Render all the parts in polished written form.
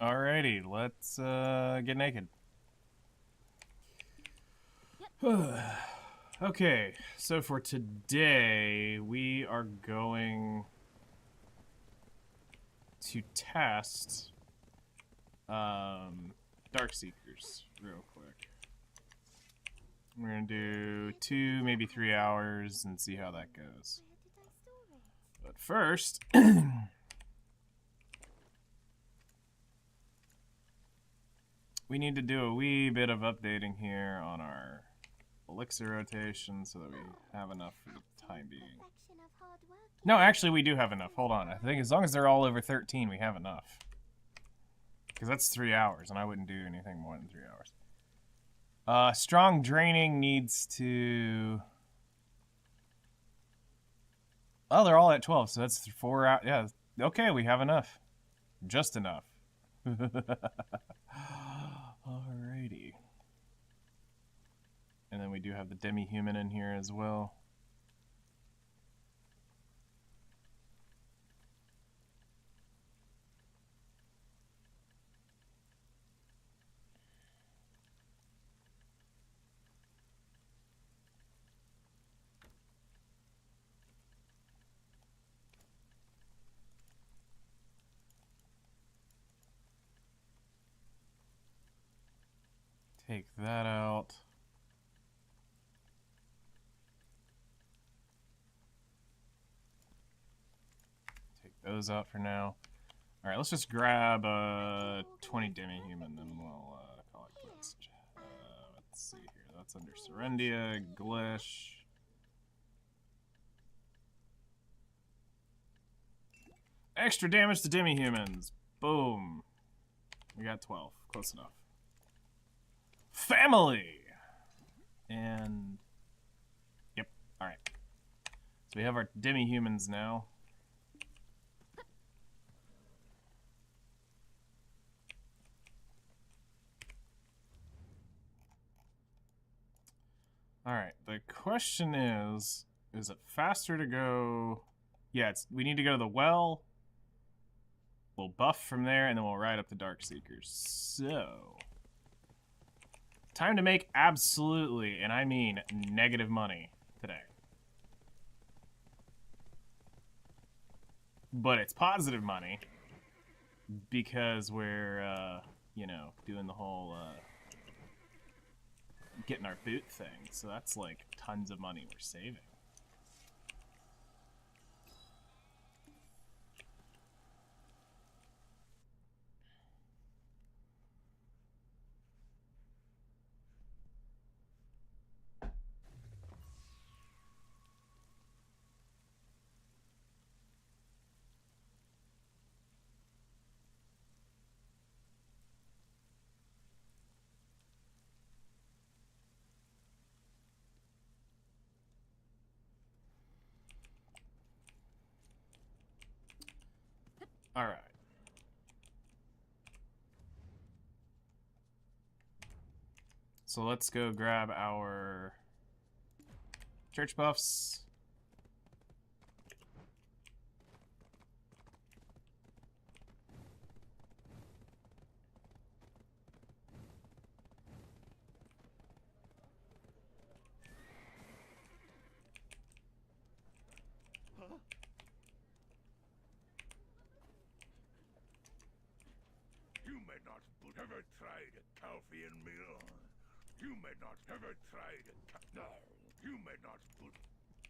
Alrighty, let's get naked. Okay, so for today, we are going to test Darkseekers real quick. We're gonna do 2, maybe 3 hours and see how that goes. But first, we need to do a wee bit of updating here on our elixir rotation so that we have enough for the time being. No, actually we do have enough. Hold on. I think as long as they're all over 13, we have enough. Because that's 3 hours, and I wouldn't do anything more than 3 hours. Strong draining needs to... Oh, they're all at 12, so that's 4 hours. Yeah, okay, we have enough. Just enough. Alrighty. And then we do have the demi-human in here as well. Take that out. Take those out for now. Alright, let's just grab 20 demi-human, then we'll call it quits. Let's see here. That's under Serendia, Glish. Extra damage to demi-humans. Boom. We got 12. Close enough. Family! And... Yep. Alright. So we have our demi-humans now. Alright, the question is it faster to go... Yeah, we need to go to the well. We'll buff from there, and then we'll ride up the Darkseekers. So... Time to make absolutely, and I mean negative money today. But it's positive money because we're, you know, doing the whole, getting our boot thing. So that's like tons of money we're saving. All right. So let's go grab our church buffs. You may not ever tried a Calfian meal. You may not ever tried a no. You may not put.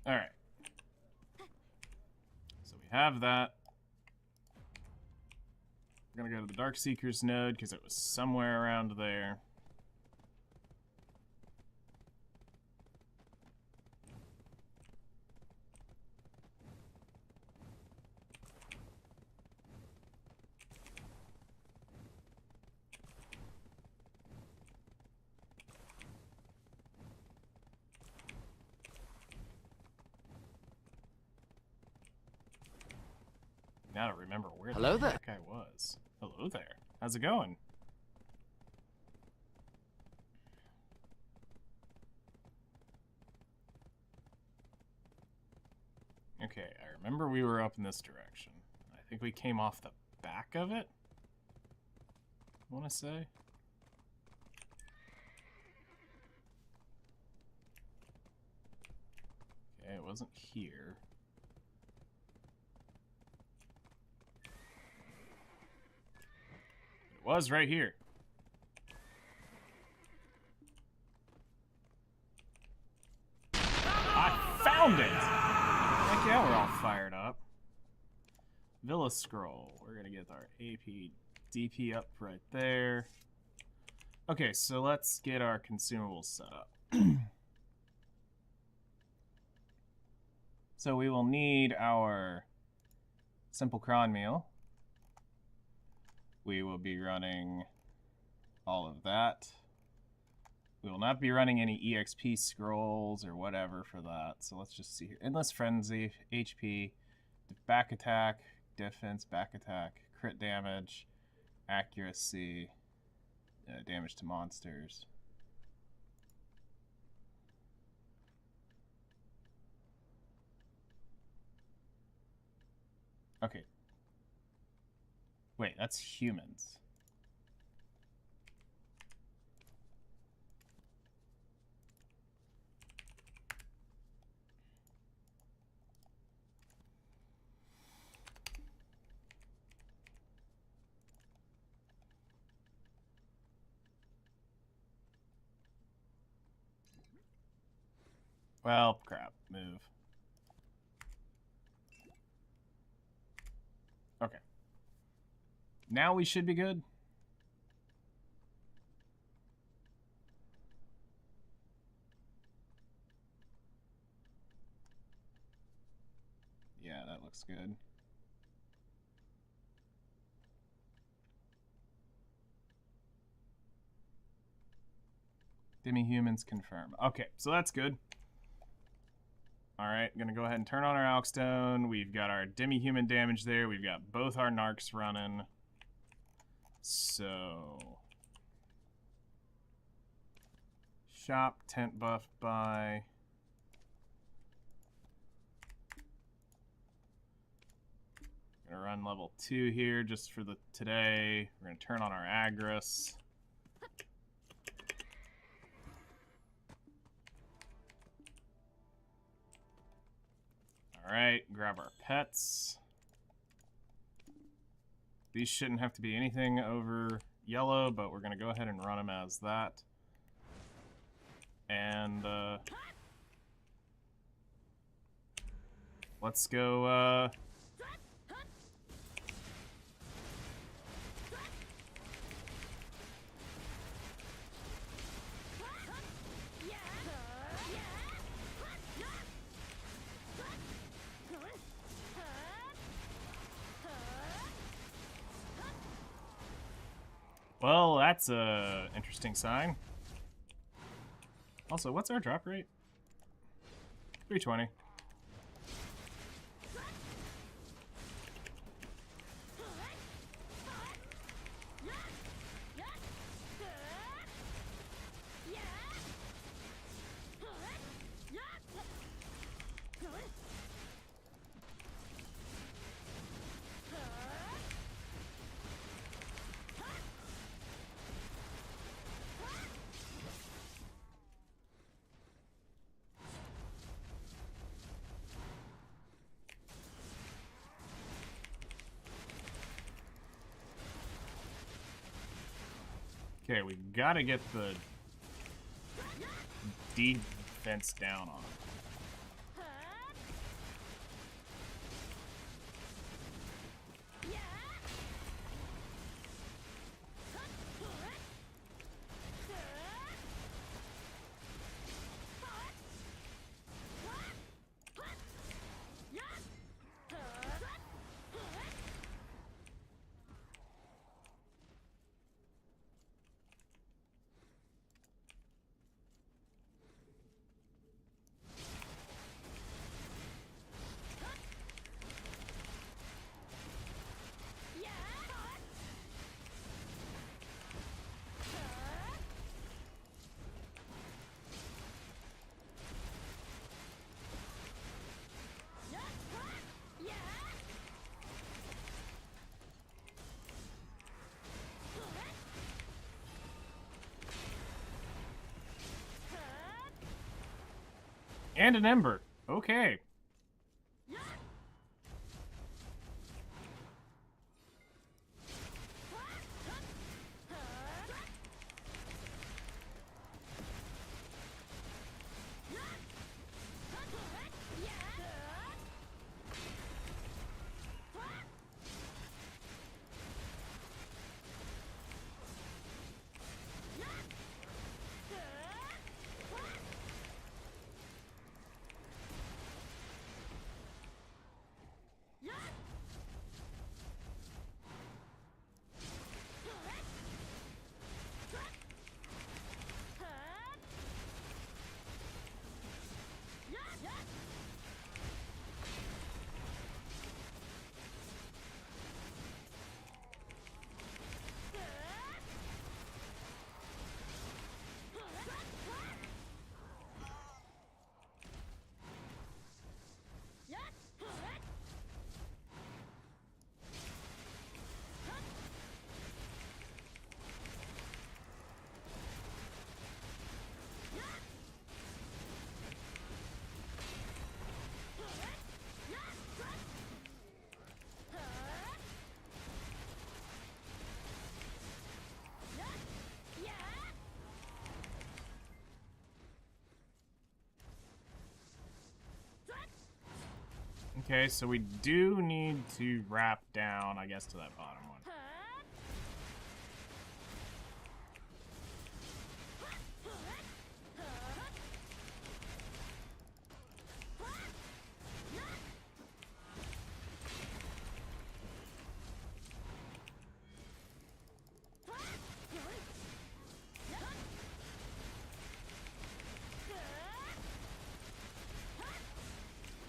All right. So we have that. We're gonna go to the Darkseekers node because it was somewhere around there. Now I don't remember where Hello there. that guy was. Hello there. How's it going? Okay, I remember we were up in this direction. I think we came off the back of it. I want to say. Okay, it wasn't here. It was right here. I found it! Heck yeah, we're all fired up. Villa Scroll. We're gonna get our AP DP up right there. Okay, so let's get our consumables set up. So we will need our simple cron meal. We will be running all of that. We will not be running any EXP scrolls or whatever for that. So let's just see here. Endless Frenzy, HP, back attack, defense, back attack, crit damage, accuracy, damage to monsters. Okay. Wait, that's humans. Well, crap. Move. Okay. Now we should be good. Yeah, that looks good. Demi-humans confirm. Okay, so that's good. Alright, gonna go ahead and turn on our Alkstone. We've got our demi-human damage there. We've got both our narcs running. So... Shop, tent buff by... Gonna run level 2 here just for the today. We're gonna turn on our Agris. Alright, grab our pets. These shouldn't have to be anything over yellow, but we're gonna go ahead and run them as that. And, let's go, well, that's a interesting sign. Also, what's our drop rate? 320. Okay, we gotta get the defense down on it. And an ember. Okay. Okay, so we do need to wrap down, I guess, to that bottom one.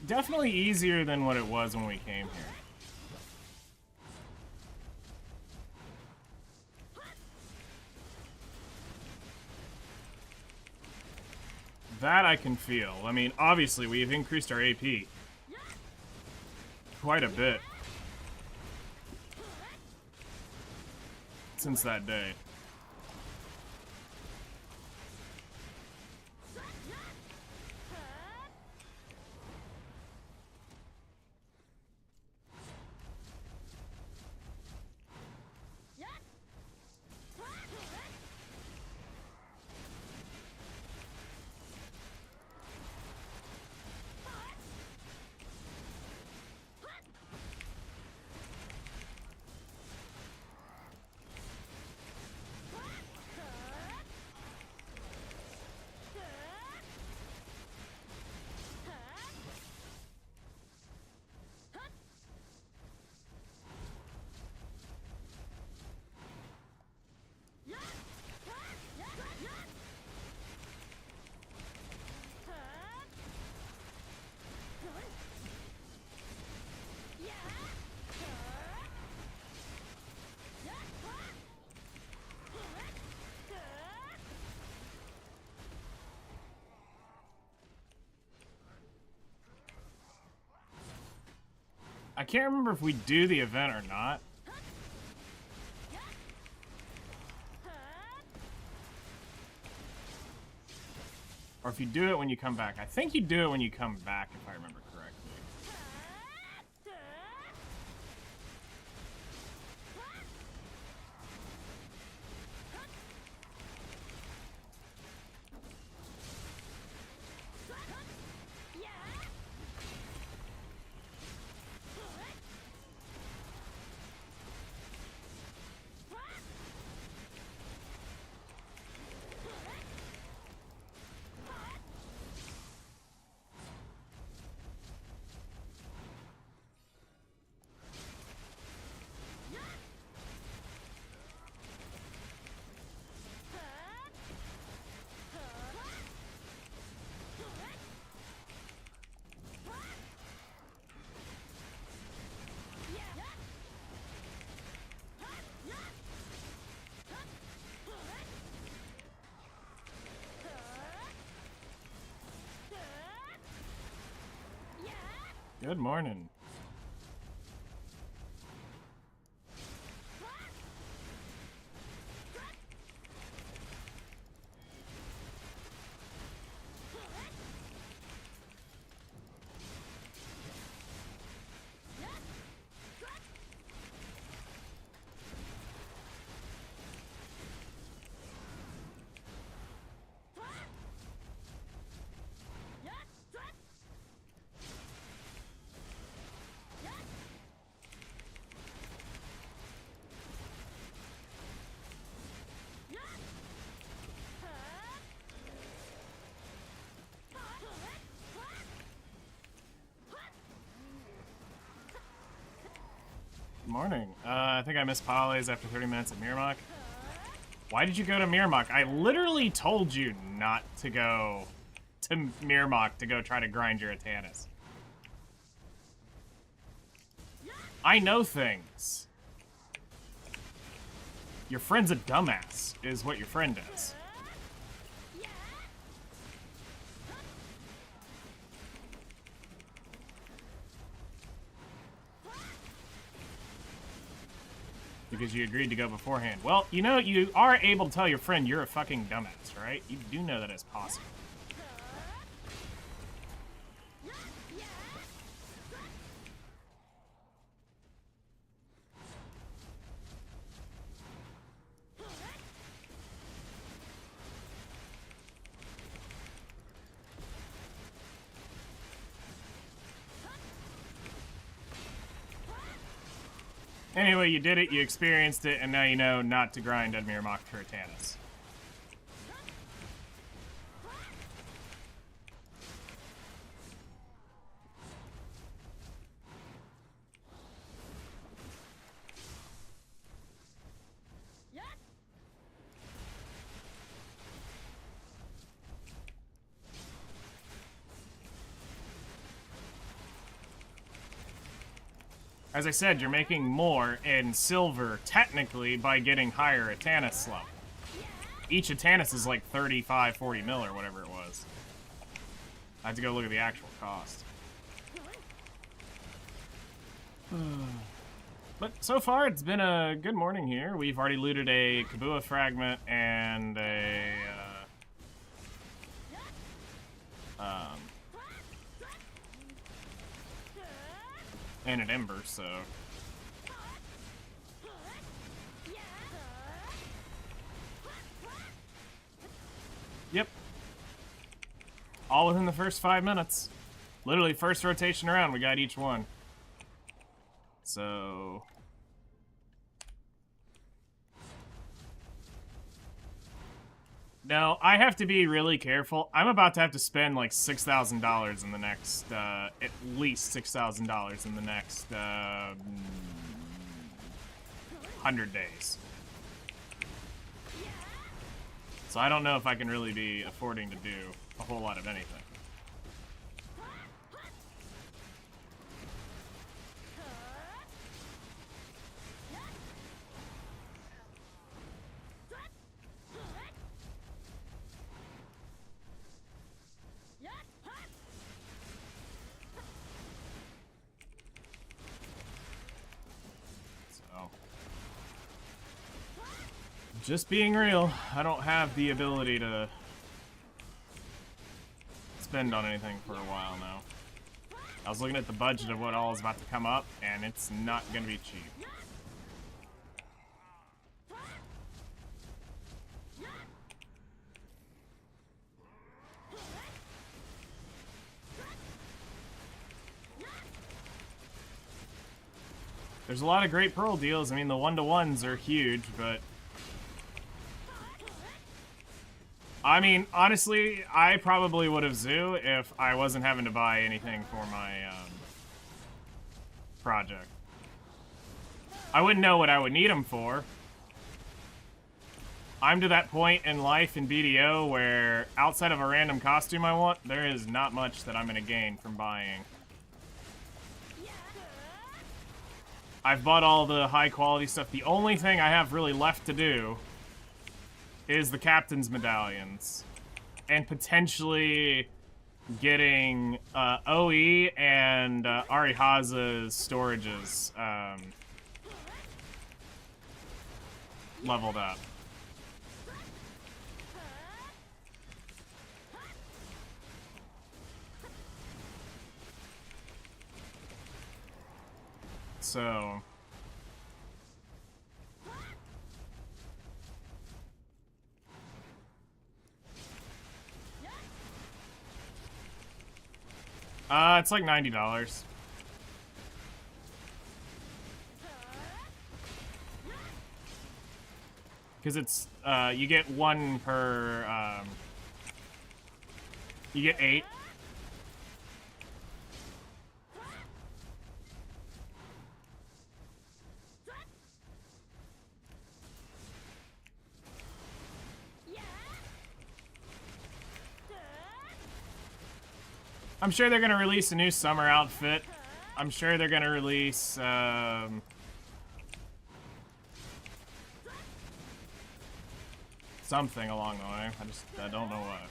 Definitely easier than what it was when we came here. That I can feel. I mean, obviously, we've increased our AP quite a bit since that day. I can't remember if we do the event or not. Or if you do it when you come back. I think you do it when you come back, if I remember correctly. Good morning. Morning. I think I missed Polly's after 30 minutes at Miramok. Why did you go to Miramok? I literally told you not to go to Miramok to go try to grind your Atanis. I know things. Your friend's a dumbass, is what your friend is. Because you agreed to go beforehand. Well, you know, you are able to tell your friend you're a fucking dumbass, right? You do know that it's possible. Anyway, you did it, you experienced it, and now you know not to grind Edmir Mock for Atanis. As I said, you're making more in silver, technically, by getting higher Atanis level. Each Atanis is like 35, 40 mil or whatever it was. I had to go look at the actual cost. But so far, it's been a good morning here. We've already looted a Kabua fragment and a... and an Ember, so... Yep. All within the first 5 minutes. Literally, first rotation around, we got each one. So... Now, I have to be really careful. I'm about to have to spend like $6,000 in the next, at least $6,000 in the next, 100 days. So I don't know if I can really be affording to do a whole lot of anything. Just being real, I don't have the ability to spend on anything for a while now. I was looking at the budget of what all is about to come up, and it's not going to be cheap. There's a lot of great Pearl deals. I mean, the one-to-ones are huge, but... I mean, honestly, I probably would have Zoo if I wasn't having to buy anything for my project. I wouldn't know what I would need them for. I'm to that point in life in BDO where outside of a random costume I want, there is not much that I'm going to gain from buying. I've bought all the high quality stuff. The only thing I have really left to do is the captain's medallions, and potentially getting OE and Arihaza's storages leveled up. So... it's like $90. Because it's, you get one per, you get 8. I'm sure they're gonna release a new summer outfit. I'm sure they're gonna release something along the way. I don't know what.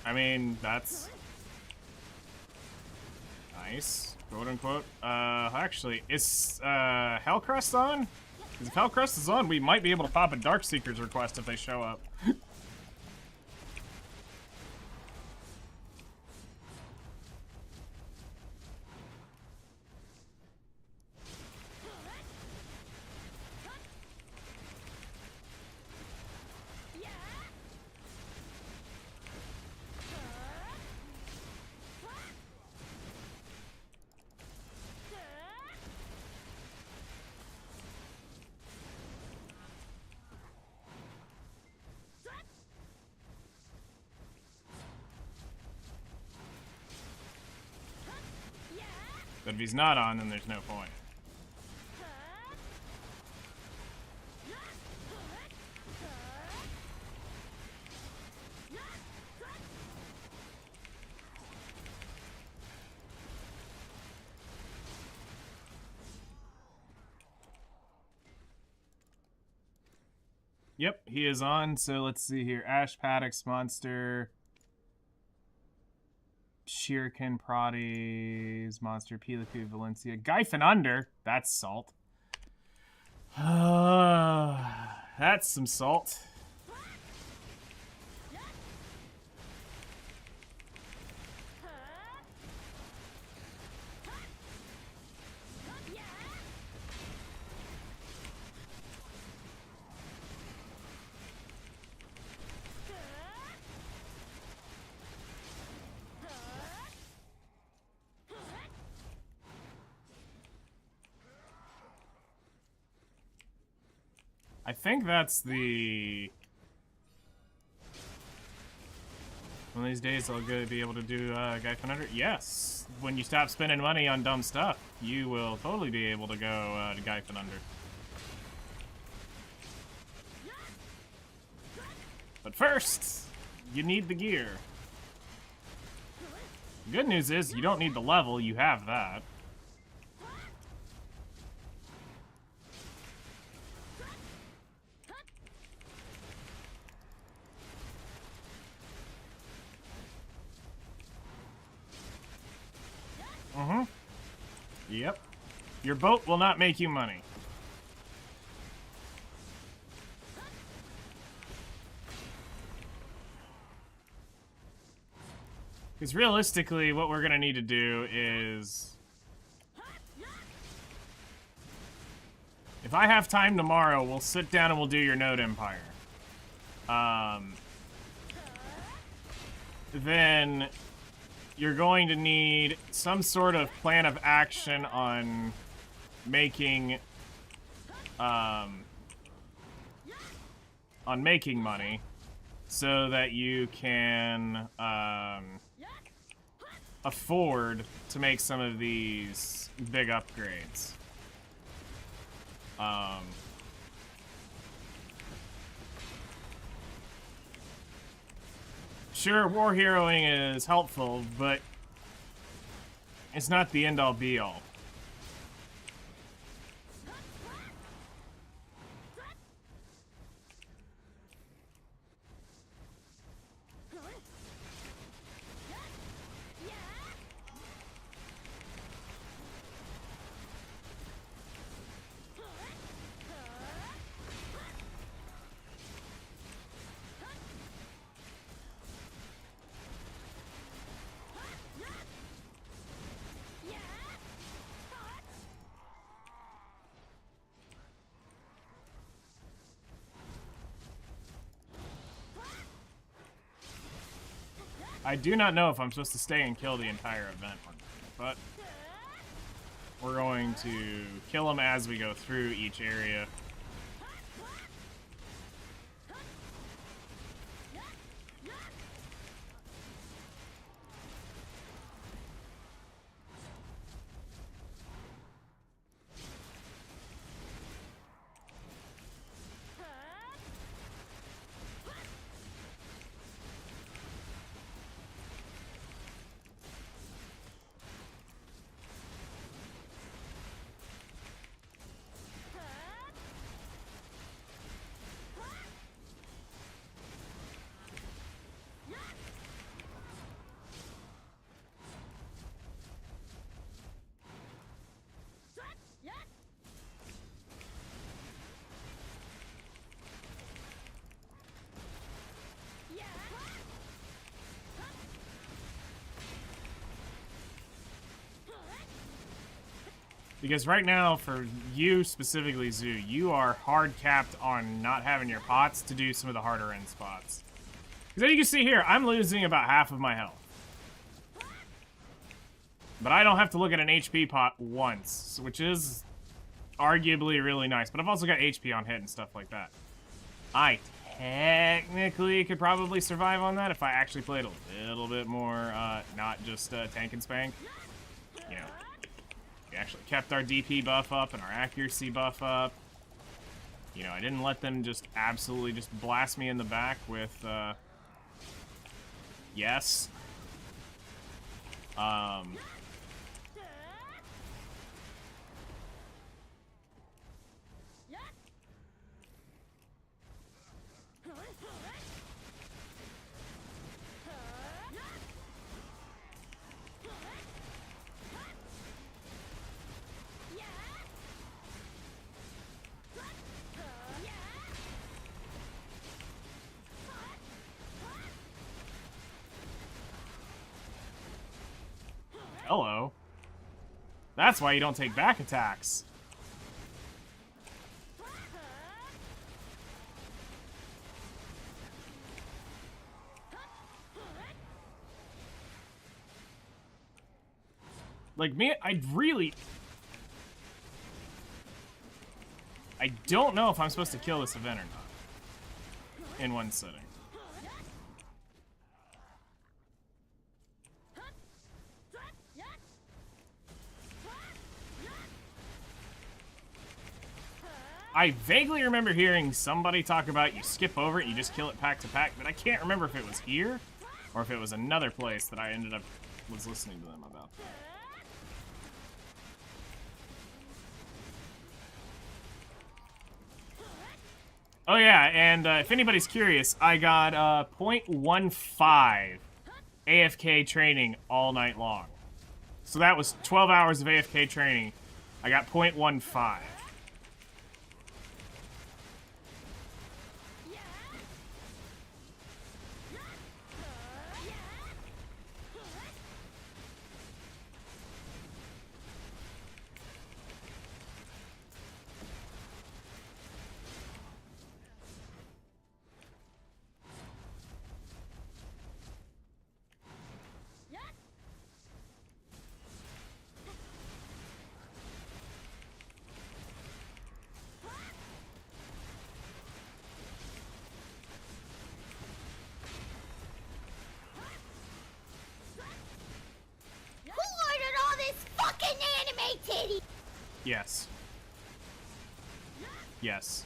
I mean, that's nice, quote unquote. Actually, is Hellcrest on? Because if Hellcrest is on, we might be able to pop a Darkseeker's request if they show up. But if he's not on, then there's no point. Yep, he is on. So let's see here. Ash Paddocks, Monster, Shuriken, Prades, Monster, Piliku, Valencia, Gyphon Under. That's salt. That's some salt. I think that's the... One of these days I'll be able to do Gyphon Under. Yes! When you stop spending money on dumb stuff, you will totally be able to go to Gyphon Under. But first, you need the gear. The good news is you don't need the level, you have that. Yep. Your boat will not make you money. Because realistically, what we're going to need to do is... If I have time tomorrow, we'll sit down and we'll do your Node Empire. Then... You're going to need some sort of plan of action on making money so that you can afford to make some of these big upgrades. Sure, war heroing is helpful, but it's not the end-all be-all. I do not know if I'm supposed to stay and kill the entire event, but we're going to kill them as we go through each area. Because right now, for you specifically, Zoo, you are hard capped on not having your pots to do some of the harder end spots. Because as you can see here, I'm losing about half of my health. But I don't have to look at an HP pot once, which is arguably really nice. But I've also got HP on hit and stuff like that. I technically could probably survive on that if I actually played a little bit more, not just tank and spank. You know. We actually kept our DP buff up and our accuracy buff up. You know, I didn't let them just absolutely just blast me in the back with, yes. Hello. That's why you don't take back attacks. Like, me, I don't know if I'm supposed to kill this event or not. In one sitting. I vaguely remember hearing somebody talk about you skip over it, you just kill it pack to pack, but I can't remember if it was here or if it was another place that I ended up was listening to them about that. Oh yeah, and if anybody's curious, I got 0.15 AFK training all night long. So that was 12 hours of AFK training. I got 0.15. Yes. Yes.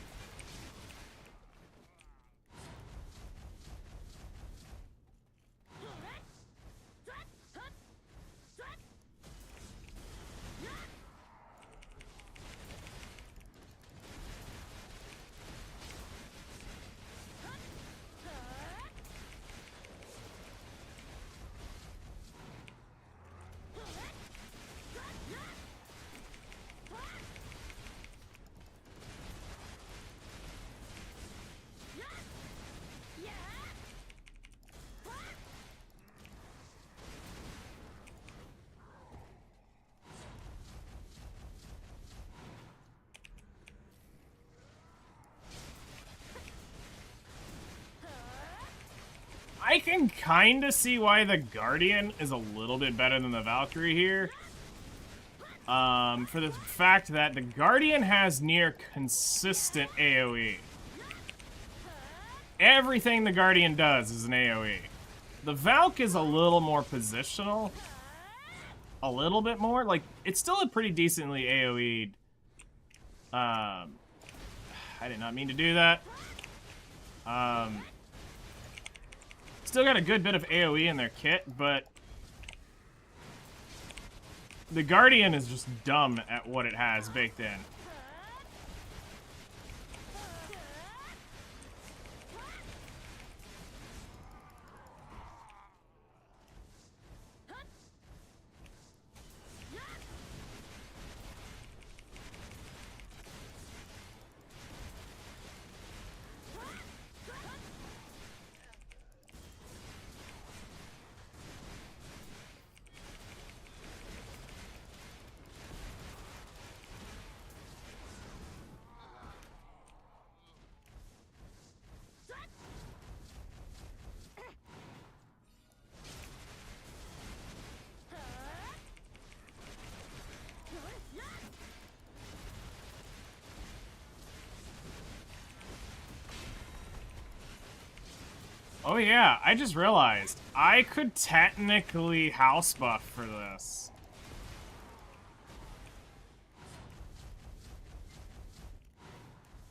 I can kind of see why the Guardian is a little bit better than the Valkyrie here. For the fact that the Guardian has near consistent AoE. Everything the Guardian does is an AoE. The Valk is a little more positional. A little bit more. Like, it's still a pretty decently AoE'd. I did not mean to do that. Still got a good bit of AoE in their kit, but the Guardian is just dumb at what it has baked in. Oh yeah, I just realized I could technically house buff for this.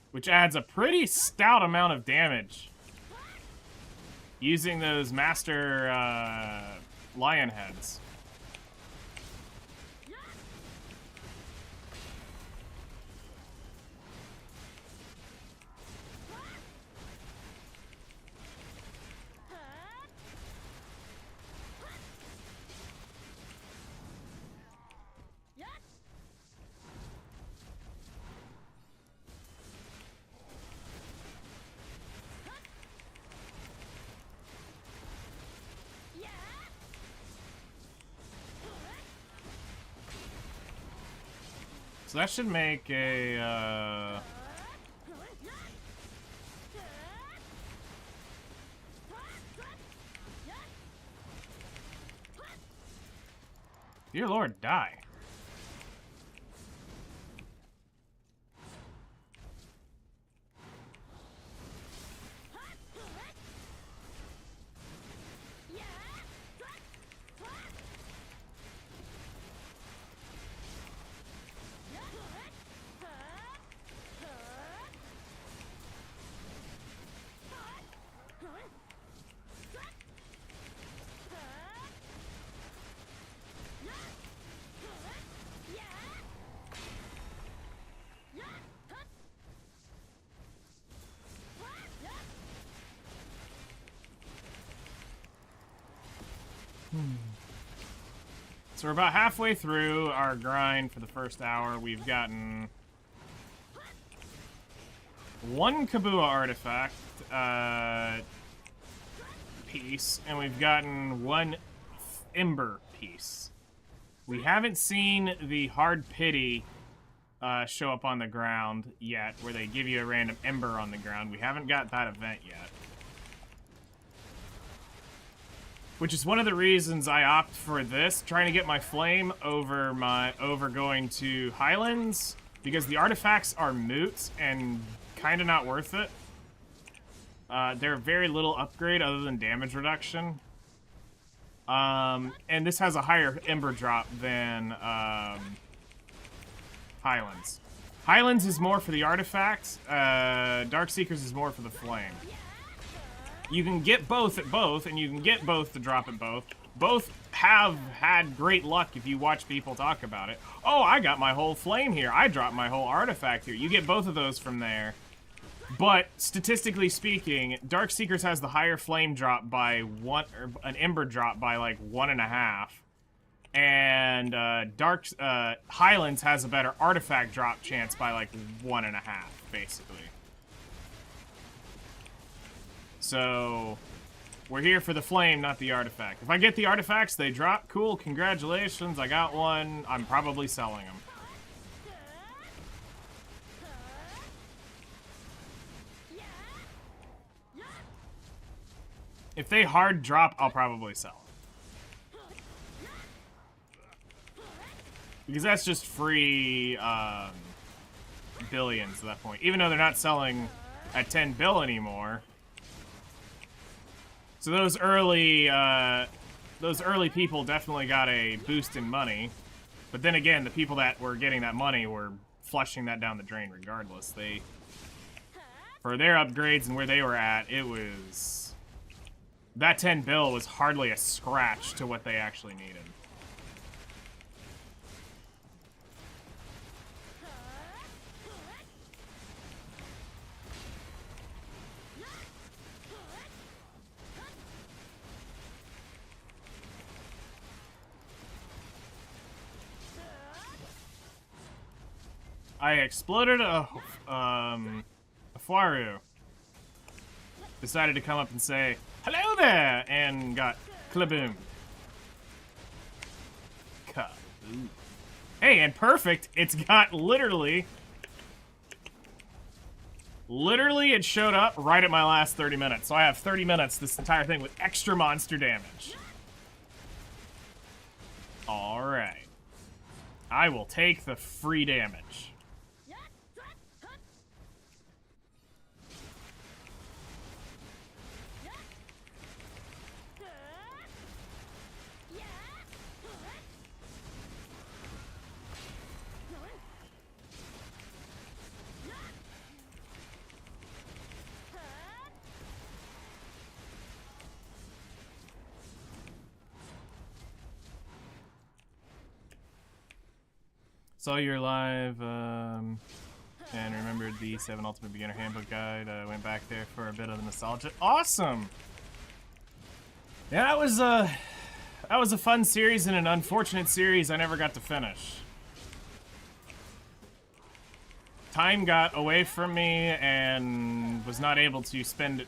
Which adds a pretty stout amount of damage. Using those master lion heads. So that should make a, Dear Lord, die. So we're about halfway through our grind for the first hour. We've gotten one Kabua artifact piece, and we've gotten one Ember piece. We haven't seen the Hard Pity show up on the ground yet, where they give you a random Ember on the ground. We haven't got that event yet. Which is one of the reasons I opt for this, trying to get my flame over going to Highlands, because the artifacts are moot and kind of not worth it. They're very little upgrade other than damage reduction. And this has a higher Ember drop than Highlands. Highlands is more for the artifacts, Darkseekers is more for the flame. You can get both at both, and you can get both to drop at both. Both have had great luck if you watch people talk about it. Oh, I got my whole flame here. I dropped my whole artifact here. You get both of those from there. But, statistically speaking, Darkseekers has the higher flame drop by one, or an Ember drop by like 1.5. And Highlands has a better artifact drop chance by like 1.5, basically. So, we're here for the flame, not the artifact. If I get the artifacts, they drop. Cool, congratulations, I got one. I'm probably selling them. If they hard drop, I'll probably sell. Because that's just free billions at that point. Even though they're not selling at 10 bill anymore. So those early people definitely got a boost in money. But then again, the people that were getting that money were flushing that down the drain regardless. For their upgrades and where they were at, it was... That 10 bill was hardly a scratch to what they actually needed. I exploded a Fwaru. Decided to come up and say, hello there! And got klaboom. Kaboom. Hey, and perfect, it's got literally it showed up right at my last 30 minutes. So I have 30 minutes, this entire thing, with extra monster damage. Alright. I will take the free damage. Saw your live, and remembered the 7 Ultimate Beginner Handbook Guide. Went back there for a bit of the nostalgia. Awesome! Yeah, that was a fun series and an unfortunate series I never got to finish. Time got away from me and was not able to spend it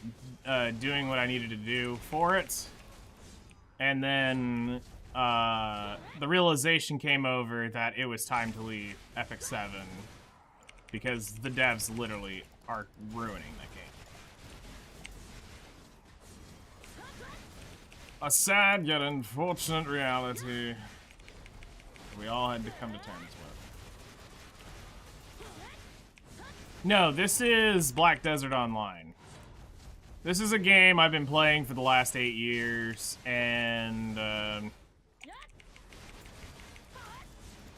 doing what I needed to do for it. And then the realization came over that it was time to leave Epic 7 because the devs literally are ruining that game. A sad yet unfortunate reality we all had to come to terms with. No, this is Black Desert Online. This is a game I've been playing for the last 8 years, and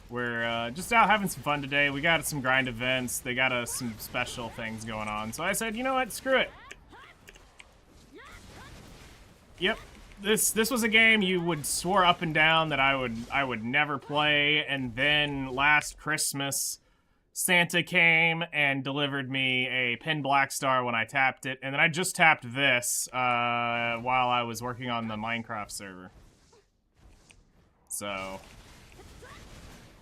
we're just out having some fun today. We got some grind events. They got us some special things going on. So I said, you know what? Screw it. Yep. This was a game you would swore up and down that I would never play, and then last Christmas Santa came and delivered me a pin black star when I tapped it, and then I just tapped this while I was working on the Minecraft server. So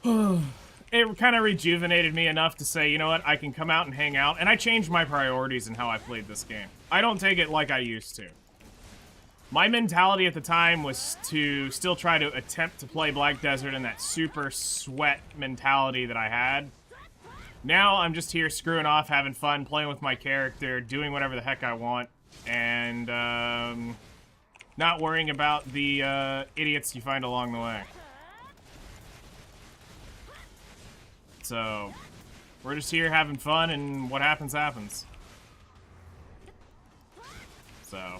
it kind of rejuvenated me enough to say, you know what, I can come out and hang out, and I changed my priorities in how I played this game. I don't take it like I used to. My mentality at the time was to still try to attempt to play Black Desert in that super sweat mentality that I had. Now I'm just here screwing off, having fun, playing with my character, doing whatever the heck I want, and not worrying about the idiots you find along the way. So, we're just here having fun, and what happens, happens. So.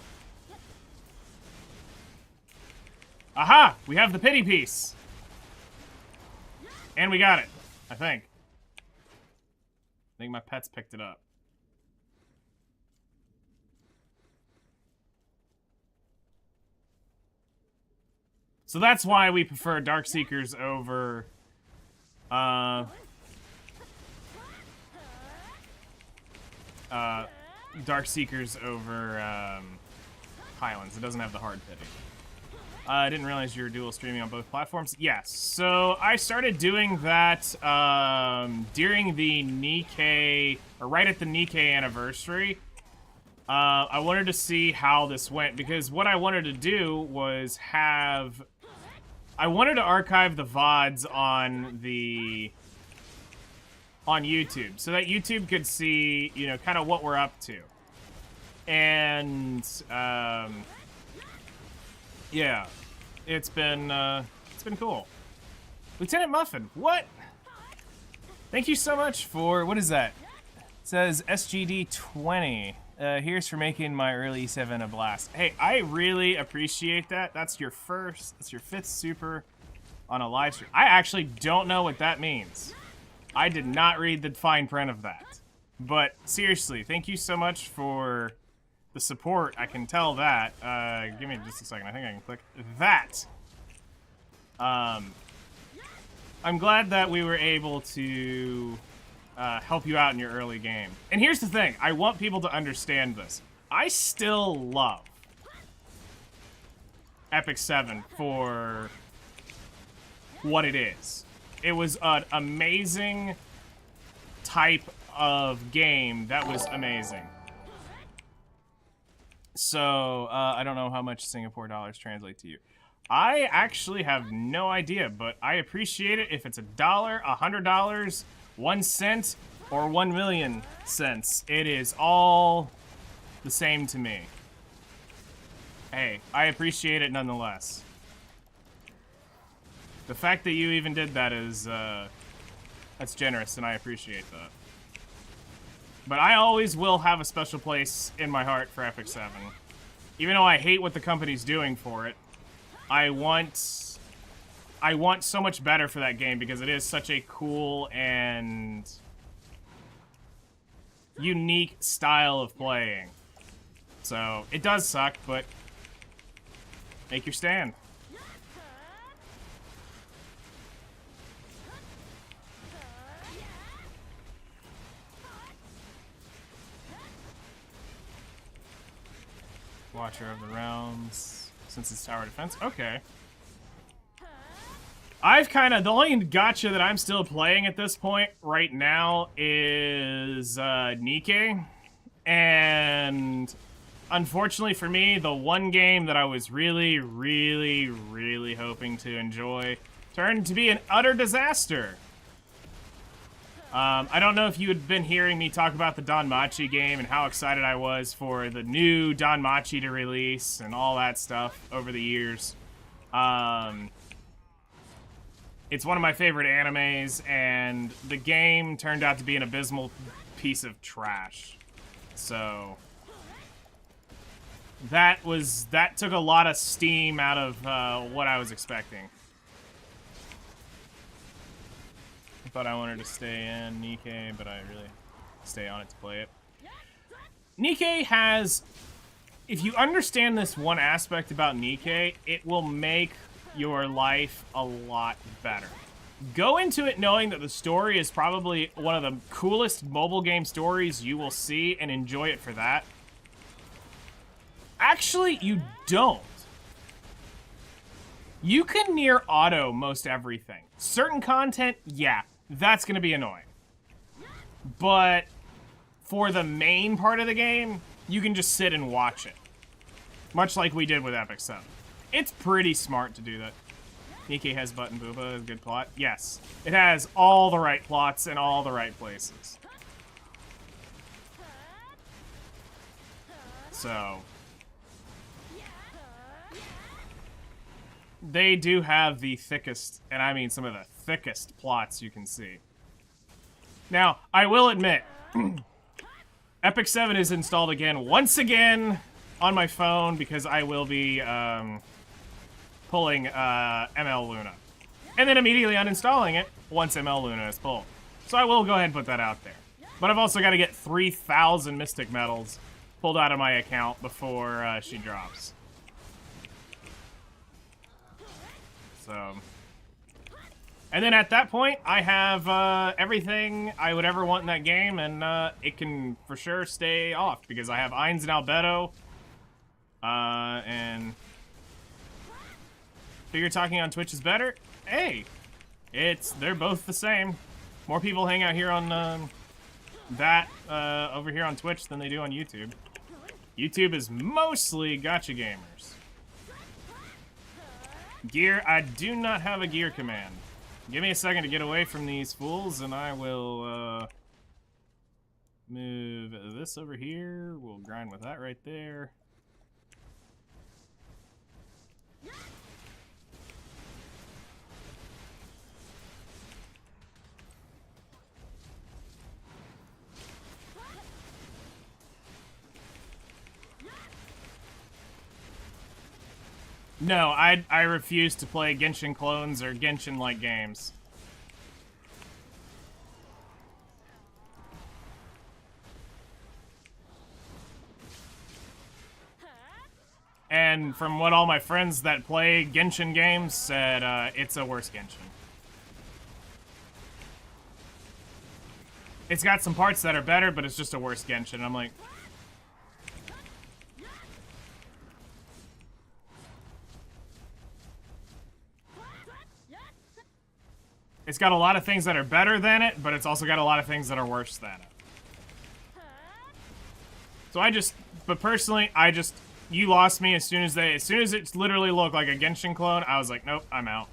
Aha! We have the pity piece! And we got it, I think. I think my pets picked it up. So that's why we prefer Darkseekers over, Highlands. It doesn't have the hard pity. I didn't realize you were dual streaming on both platforms. Yes, so I started doing that during the Nikkei, or right at the Nikkei anniversary. I wanted to see how this went, because what I wanted to do was I wanted to archive the VODs on YouTube, so that YouTube could see, you know, kind of what we're up to. And, Yeah, it's been cool. Lieutenant Muffin, what? Thank you so much for, what is that? It says SGD 20. Here's for making my early 7 a blast. Hey, I really appreciate that. That's your 5th super on a live stream. I actually don't know what that means. I did not read the fine print of that. But seriously, thank you so much for the support. I can tell that. Give me just a second. I think I can click that. I'm glad that we were able to help you out in your early game. And here's the thing. I want people to understand this. I still love Epic 7 for what it is. It was an amazing type of game that was amazing. So, I don't know how much Singapore dollars translate to you. I actually have no idea, but I appreciate it if it's $1, $100, 1 cent, or 1 million cents. It is all the same to me. Hey, I appreciate it nonetheless. The fact that you even did that is, that's generous, and I appreciate that. But I always will have a special place in my heart for Epic 7. Even though I hate what the company's doing for it, I want so much better for that game because it is such a cool and unique style of playing. So, it does suck, but make your stand. Watcher of the Realms, since it's tower defense. Okay. I've the only gacha that I'm still playing at this point right now is Nikke. And unfortunately for me, the one game that I was really, really, really hoping to enjoy turned to be an utter disaster. I don't know if you had been hearing me talk about the Danmachi game and how excited I was for the new Danmachi to release and all that stuff over the years. It's one of my favorite animes, and the game turned out to be an abysmal piece of trash. So that took a lot of steam out of what I was expecting. I thought I wanted to stay in Nikke, but I really stay on it to play it. Nikke has, if you understand this one aspect about Nikke, it will make your life a lot better. Go into it knowing that the story is probably one of the coolest mobile game stories you will see and enjoy it for that. Actually, you don't. You can near auto most everything. Certain content, yeah, that's gonna be annoying. But for the main part of the game, you can just sit and watch it. Much like we did with Epic 7. It's pretty smart to do that. Nikke has Button Booba, good plot. Yes, it has all the right plots in all the right places. So they do have the thickest, and I mean some of the thickest plots you can see. Now, I will admit, Epic 7 is installed again, once again, on my phone, because I will be pulling ML Luna. And then immediately uninstalling it once ML Luna is pulled. So I will go ahead and put that out there. But I've also got to get 3,000 Mystic Medals pulled out of my account before she drops. So, and then at that point, I have everything I would ever want in that game, and it can for sure stay off because I have Ainz and Albedo, and figure talking on Twitch is better. Hey, they're both the same. More people hang out here on over here on Twitch than they do on YouTube. YouTube is mostly gacha gamers. Gear, I do not have a gear command. Give me a second to get away from these fools, and I will move this over here. We'll grind with that right there. No, I refuse to play Genshin clones or Genshin-like games. And from what all my friends that play Genshin games said, it's a worse Genshin. It's got some parts that are better, but it's just a worse Genshin. I'm like... It's got a lot of things that are better than it, but it's also got a lot of things that are worse than it. So but personally, you lost me as soon as it literally looked like a Genshin clone, I was like, nope, I'm out.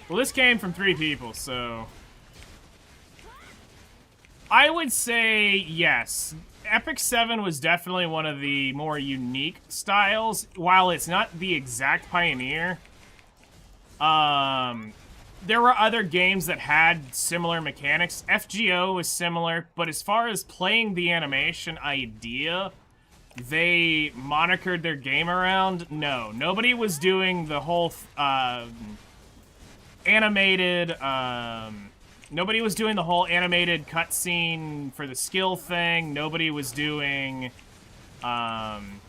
Well, this came from 3 people, so... I would say yes. Epic 7 was definitely one of the more unique styles. While it's not the exact Pioneer, there were other games that had similar mechanics. FGO was similar, but as far as playing the animation idea, they monikered their game around. No, nobody was doing the whole animated, nobody was doing the whole animated cutscene for the skill thing. Nobody was doing, some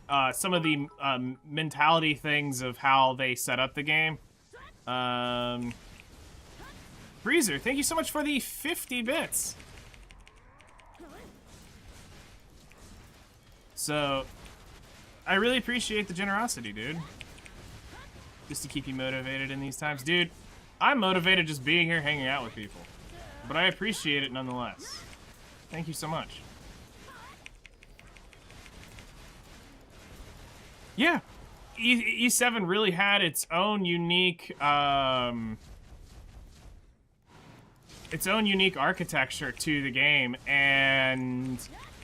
of the, mentality things of how they set up the game. Breezer, thank you so much for the 50 bits. So, I really appreciate the generosity, dude. Just to keep you motivated in these times. Dude, I'm motivated just being here hanging out with people. But I appreciate it nonetheless. Thank you so much. Yeah. E7 really had its own unique, architecture to the game, and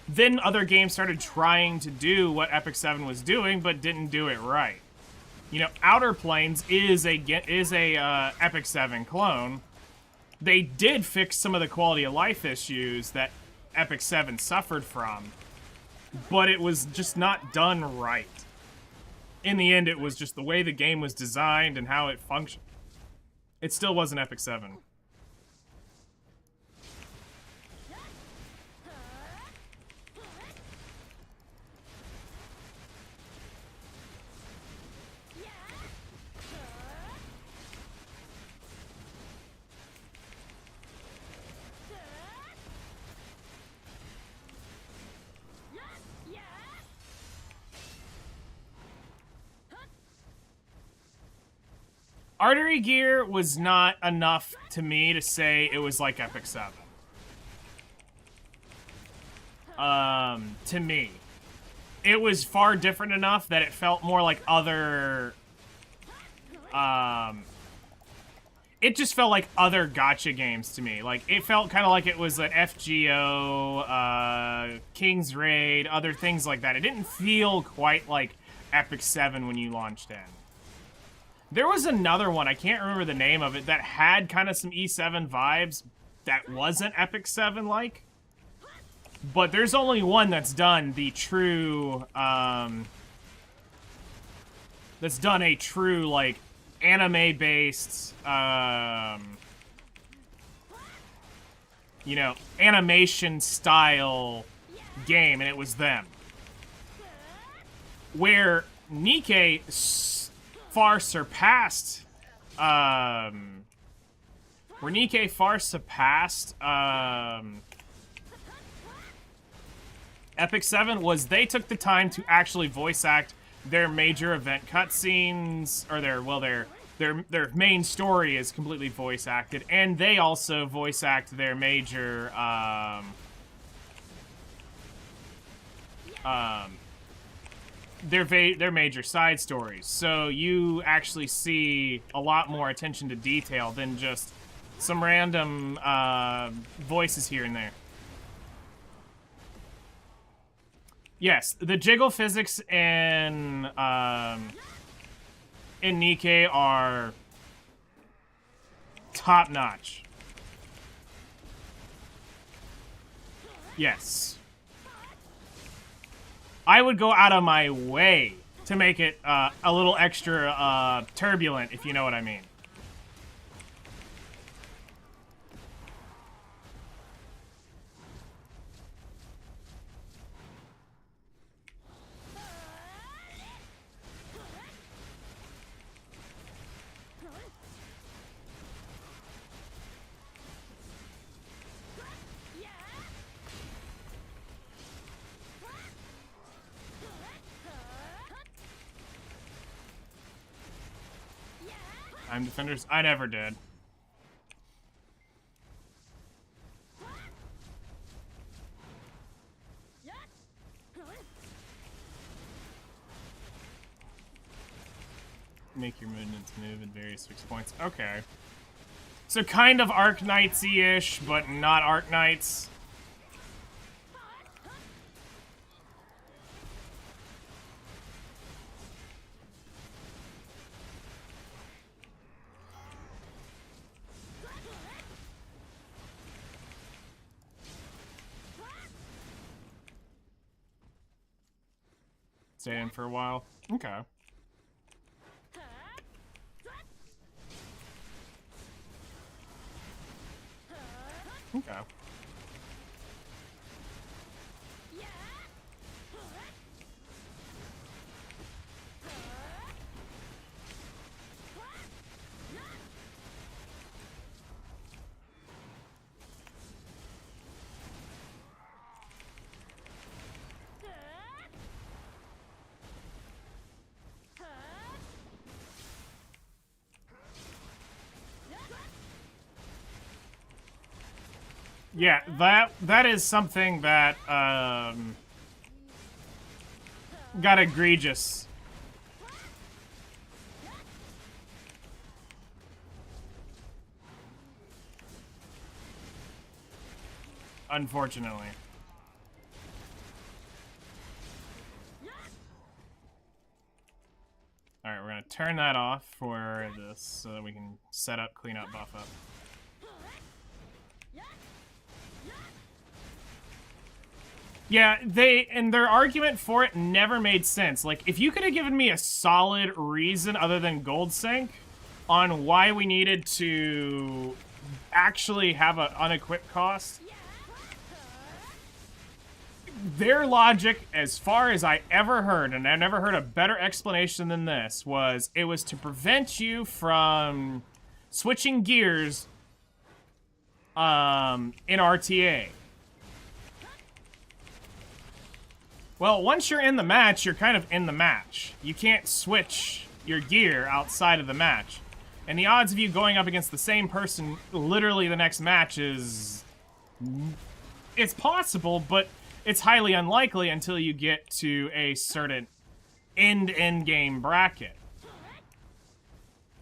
then other games started trying to do what Epic 7 was doing, but didn't do it right. You know, Outer Planes is a Epic 7 clone. They did fix some of the quality of life issues that Epic 7 suffered from, but it was just not done right. In the end, it was just the way the game was designed and how it functioned. It still wasn't Epic 7. Artery Gear was not enough to me to say it was like Epic 7. To me. It was far different enough that it felt more like other... it just felt like other gacha games to me. Like, it felt kind of like it was an FGO, King's Raid, other things like that. It didn't feel quite like Epic 7 when you launched in. There was another one, I can't remember the name of it, that had kind of some E7 vibes that wasn't Epic 7-like. But there's only one that's done the true, that's done a true, like, anime-based, you know, animation-style game, and it was them. Where Nikke far surpassed, Epic 7 was they took the time to actually voice act their major event cutscenes, or their main story is completely voice acted, and they also voice act their major, their major side stories. So you actually see a lot more attention to detail than just some random voices here and there. Yes, the jiggle physics in Nikke are top notch. Yes. I would go out of my way to make it a little extra turbulent, if you know what I mean. I'm defenders. I never did. Make your movements move at various fixed points. Okay. So kind of Arc Knights-y-ish, but not Arc Knights. Stay in for a while. Okay. Okay. Yeah, that is something that got egregious. Unfortunately. Alright, we're gonna turn that off for this so that we can set up, clean up, buff up. Yeah, their argument for it never made sense. Like, if you could have given me a solid reason other than gold sync on why we needed to actually have an unequipped cost, their logic, as far as I ever heard, and I never heard a better explanation than this, was it was to prevent you from switching gears in RTA. Well, once you're in the match, you're kind of in the match. You can't switch your gear outside of the match. And the odds of you going up against the same person literally the next match is... It's possible, but it's highly unlikely until you get to a certain end game bracket.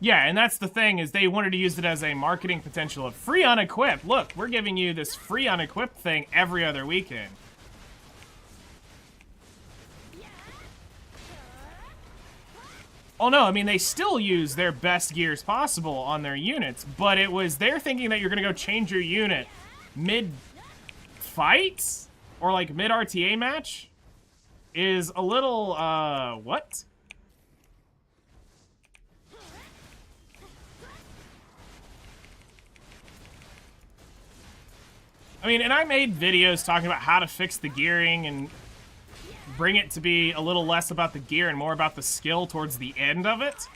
Yeah, and that's the thing, is they wanted to use it as a marketing potential of free unequipped. Look, we're giving you this free unequipped thing every other weekend. Oh no, I mean, they still use their best gears possible on their units, but it was, they're thinking that you're gonna go change your unit mid-fight? Or like mid-RTA match? Is a little, what? I mean, and I made videos talking about how to fix the gearing and bring it to be a little less about the gear and more about the skill towards the end of it.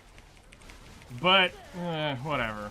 But, whatever.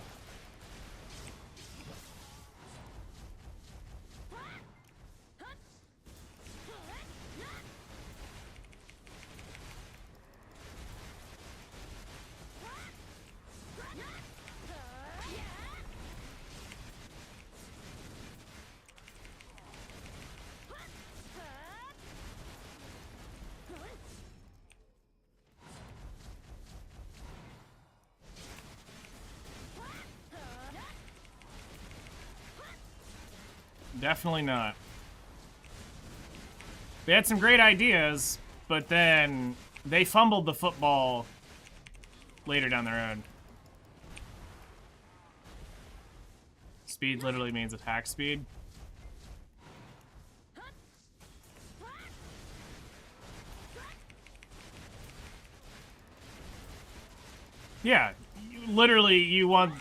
Definitely not. They had some great ideas, but then they fumbled the football later down the road. Speed literally means attack speed. Yeah, literally, you want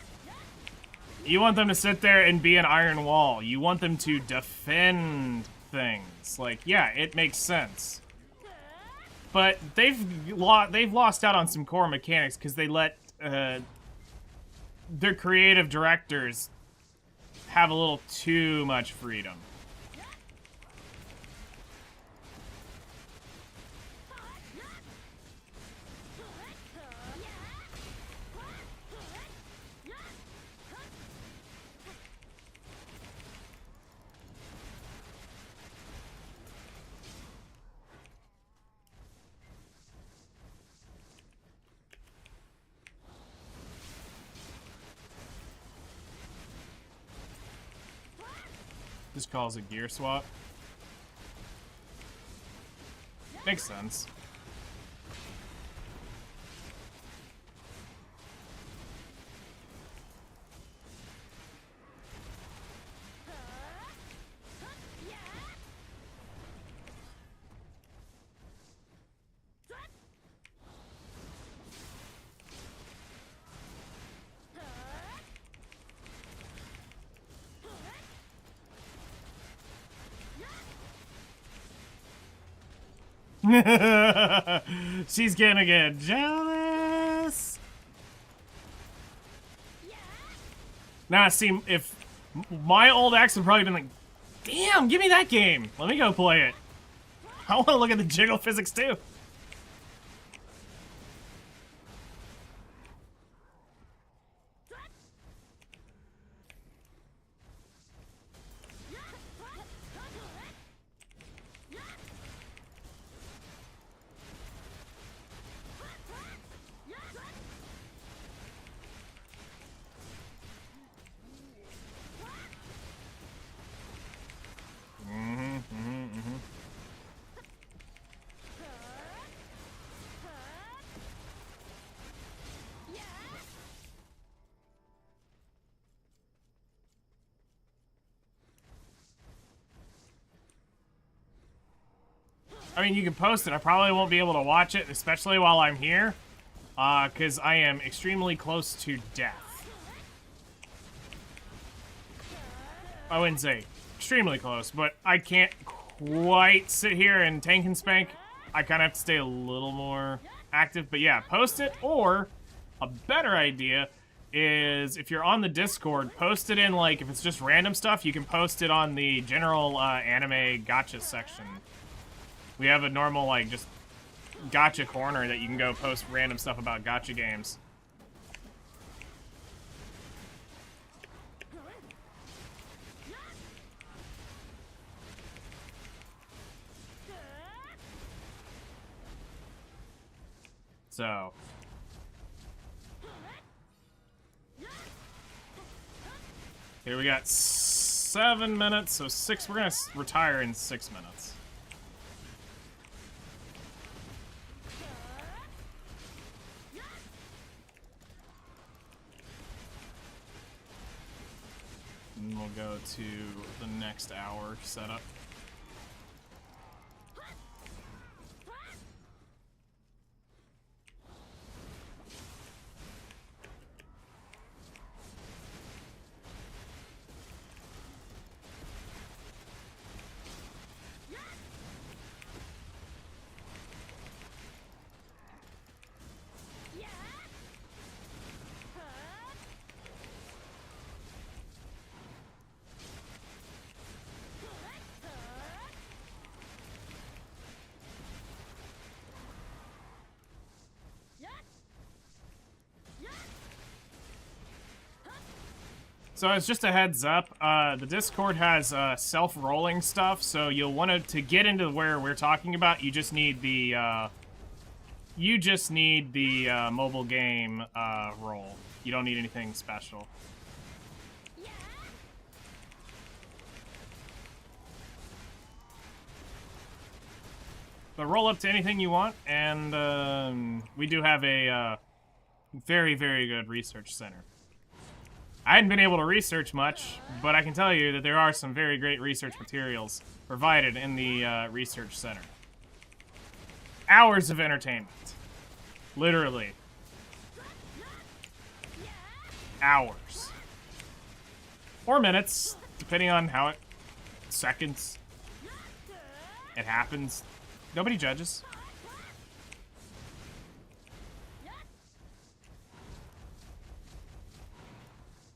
them to sit there and be an iron wall. You want them to defend things. Like, yeah, it makes sense. But they've lost out on some core mechanics because they let their creative directors have a little too much freedom. Just calls it gear swap. Makes sense. She's gonna get jealous. Nah, see, if my old ex would probably been like, damn, give me that game. Let me go play it. I want to look at the jiggle physics too. I mean, you can post it. I probably won't be able to watch it, especially while I'm here, because I am extremely close to death. I wouldn't say extremely close, but I can't quite sit here and tank and spank. I kind of have to stay a little more active. But yeah, post it, or a better idea is if you're on the Discord, post it in, like, if it's just random stuff, you can post it on the general anime gotcha section. We have a normal, like, just gotcha corner that you can go post random stuff about gotcha games. So. Here we got 7 minutes, so we're gonna retire in 6 minutes. And we'll go to the next hour setup. So it's just a heads up, the Discord has self-rolling stuff, so you'll want to get into where we're talking about, you just need the mobile game roll. You don't need anything special. But roll up to anything you want, and we do have a very, very good research center. I hadn't been able to research much, but I can tell you that there are some very great research materials provided in the research center. Hours of entertainment. Literally. Hours. Or minutes, depending on how it... Seconds. It happens. Nobody judges.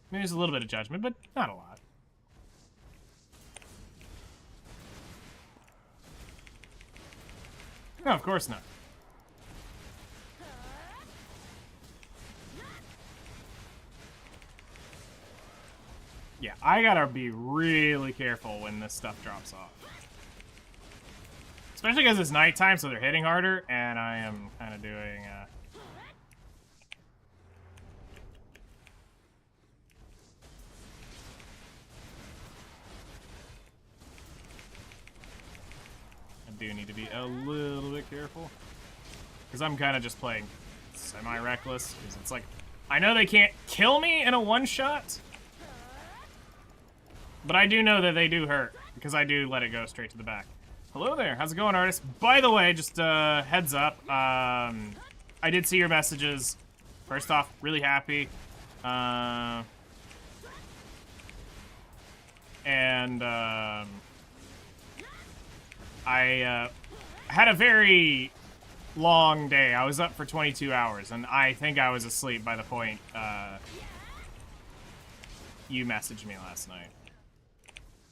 Maybe there's a little bit of judgment, but not a lot. No, of course not. Yeah, I gotta be really careful when this stuff drops off. Especially because it's nighttime, so they're hitting harder, and I am kind of doing... I do need to be a little bit careful. Because I'm kind of just playing semi-reckless, because it's like... I know they can't kill me in a one-shot, but I do know that they do hurt, because I do let it go straight to the back. Hello there, how's it going, artist? By the way, just heads up, I did see your messages. First off, really happy. I had a very long day. I was up for 22 hours, and I think I was asleep by the point you messaged me last night.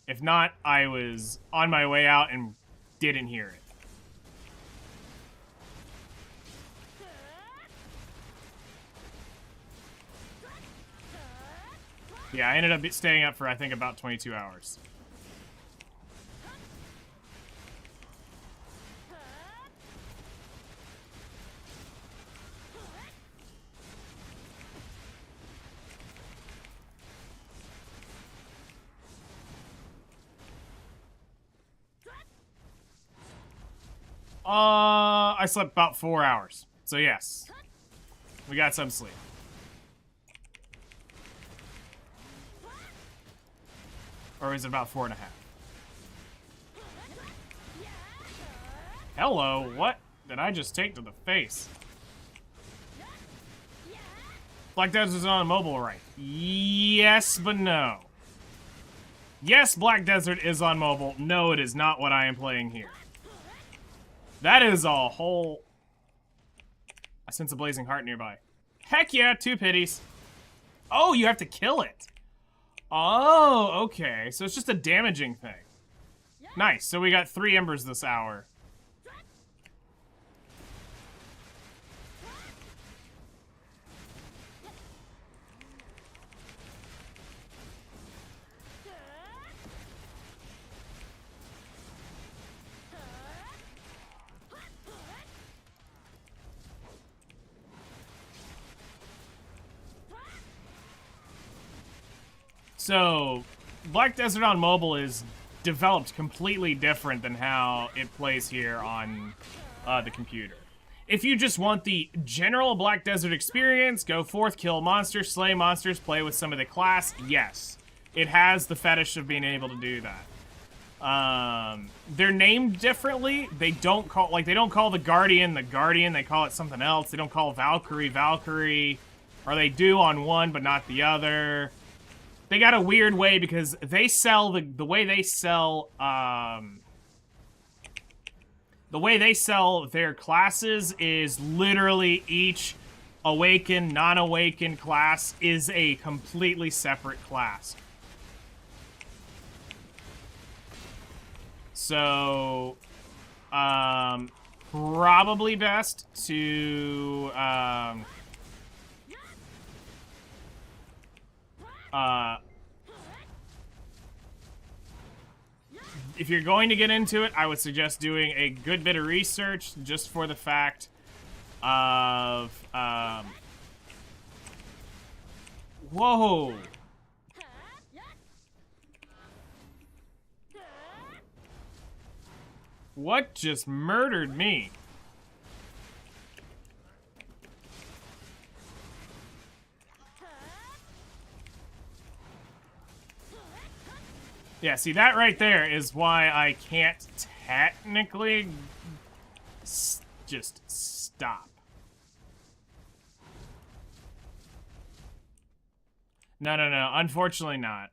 If not, I was on my way out and didn't hear it. Yeah, I ended up staying up for, I think, about 22 hours. I slept about 4 hours. So yes, we got some sleep. Or is it about 4.5? Hello, what did I just take to the face? Black Desert is on mobile, right? Yes, but no. Yes, Black Desert is on mobile. No, it is not what I am playing here. That is a whole... I sense a blazing heart nearby. Heck yeah, 2 pities. Oh, you have to kill it. Oh, okay. So it's just a damaging thing. Nice. So we got 3 embers this hour. So, Black Desert on mobile is developed completely different than how it plays here on the computer. If you just want the general Black Desert experience, go forth, kill monsters, slay monsters, play with some of the class, yes. It has the fetish of being able to do that. They're named differently. They don't call the Guardian the Guardian, they call it something else. They don't call Valkyrie Valkyrie, or they do on one but not the other. They got a weird way because they sell the way they sell their classes is literally each awakened, non-awakened class is a completely separate class. So, probably best to if you're going to get into it, I would suggest doing a good bit of research just for the fact of, whoa! What just murdered me? Yeah, see, that right there is why I can't technically just stop. No, no, no. Unfortunately not.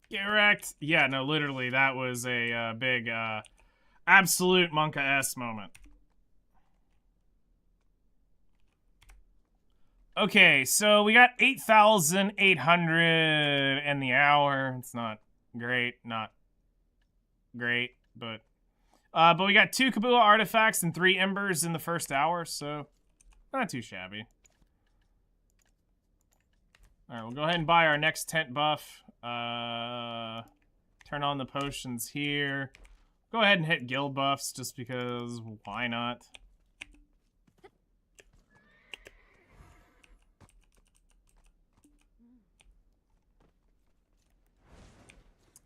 Get wrecked. Yeah, no, literally, that was a big, absolute Monka-S moment. Okay, so we got 8,800 in the hour. It's not great, but we got 2 Kabua artifacts and 3 embers in the first hour, so not too shabby. All right, we'll go ahead and buy our next tent buff. Turn on the potions here. Go ahead and hit guild buffs just because why not?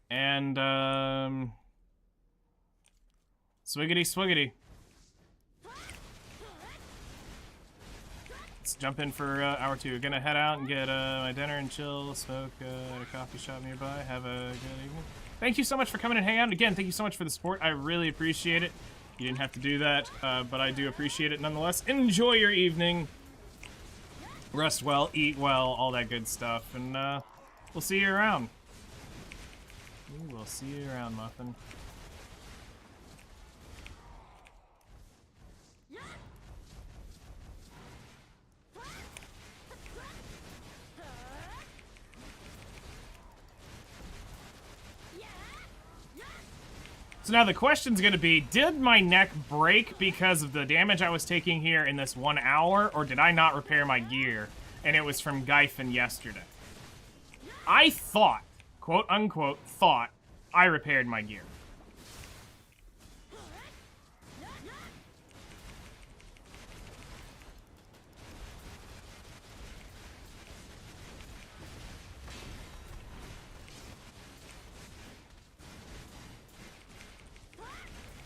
And, swiggity swiggity. Let's jump in for hour 2. Gonna head out and get my dinner and chill, smoke at a coffee shop nearby. Have a good evening. Thank you so much for coming and hanging out. Again, thank you so much for the support. I really appreciate it. You didn't have to do that, but I do appreciate it nonetheless. Enjoy your evening. Rest well, eat well, all that good stuff. And we'll see you around. We will see you around, Muffin. So now the question's gonna be, did my neck break because of the damage I was taking here in this 1 hour, or did I not repair my gear, and it was from Gyphon yesterday? I thought, quote unquote, thought I repaired my gear.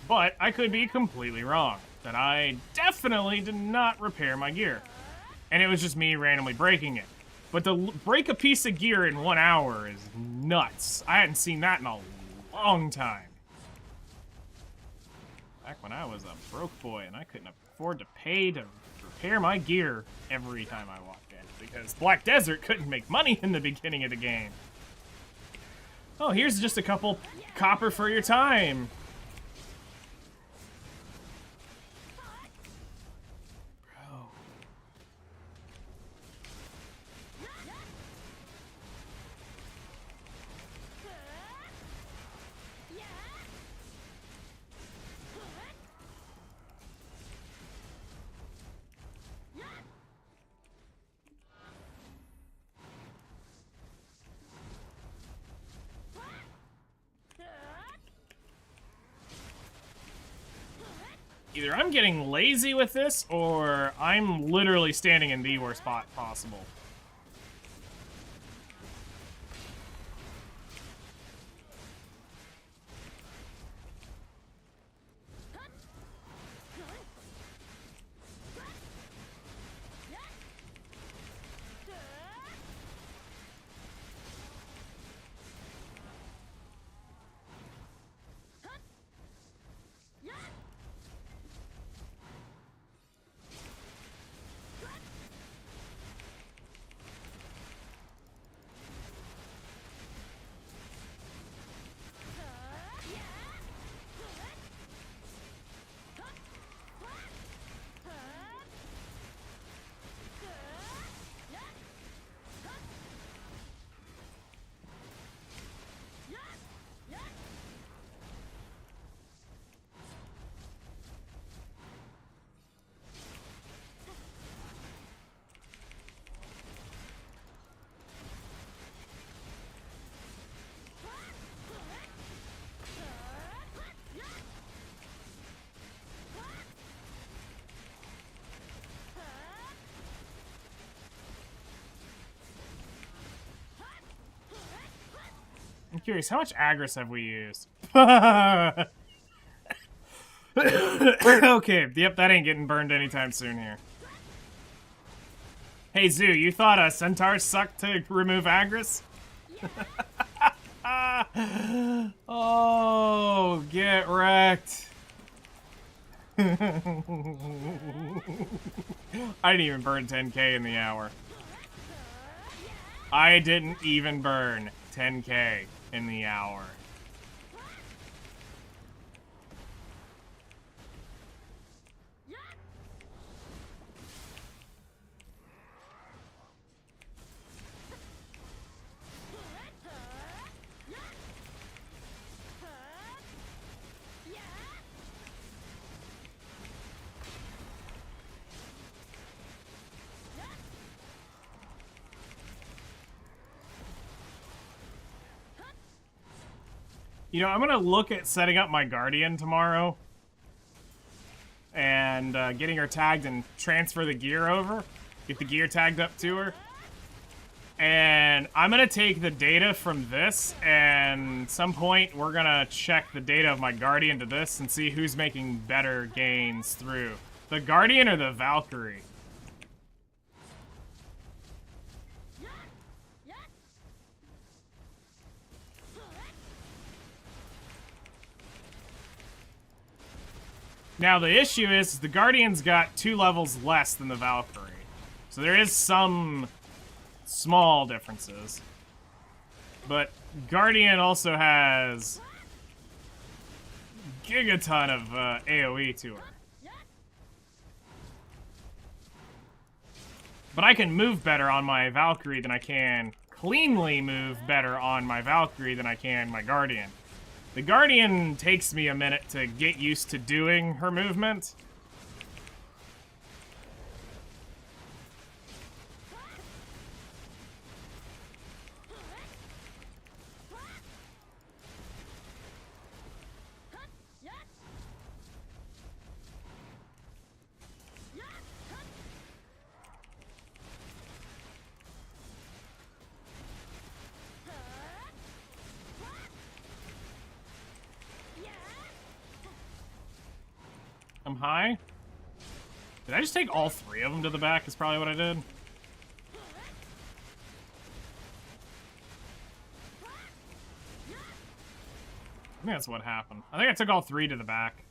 But I could be completely wrong. That I definitely did not repair my gear. And it was just me randomly breaking it. But to break a piece of gear in 1 hour is nuts. I hadn't seen that in a long time. Back when I was a broke boy and I couldn't afford to pay to repair my gear every time I walked in. Because Black Desert couldn't make money in the beginning of the game. Oh, here's just a couple copper for your time. Either I'm getting lazy with this, or I'm literally standing in the worst spot possible. Curious, how much Agris have we used? Okay, yep, that ain't getting burned anytime soon here. Hey, Zoo, you thought centaurs sucked to remove Agris? Oh, get wrecked. I didn't even burn 10k in the hour. I didn't even burn 10k in the hour. You know, I'm gonna look at setting up my Guardian tomorrow and getting her tagged and transfer the gear over. Get the gear tagged up to her. And I'm gonna take the data from this, and at some point we're gonna check the data of my Guardian to this and see who's making better gains through the Guardian or the Valkyrie. Now the issue is the Guardian's got 2 levels less than the Valkyrie. So there is some small differences. But Guardian also has gigaton of AoE to her. But I can move better on my Valkyrie than I can cleanly move better on my Valkyrie than I can my Guardian. The Guardian takes me a minute to get used to doing her movement. I'm high. Did I just take all 3 of them to the back? Is probably what I did. I think that's what happened. I think I took all 3 to the back.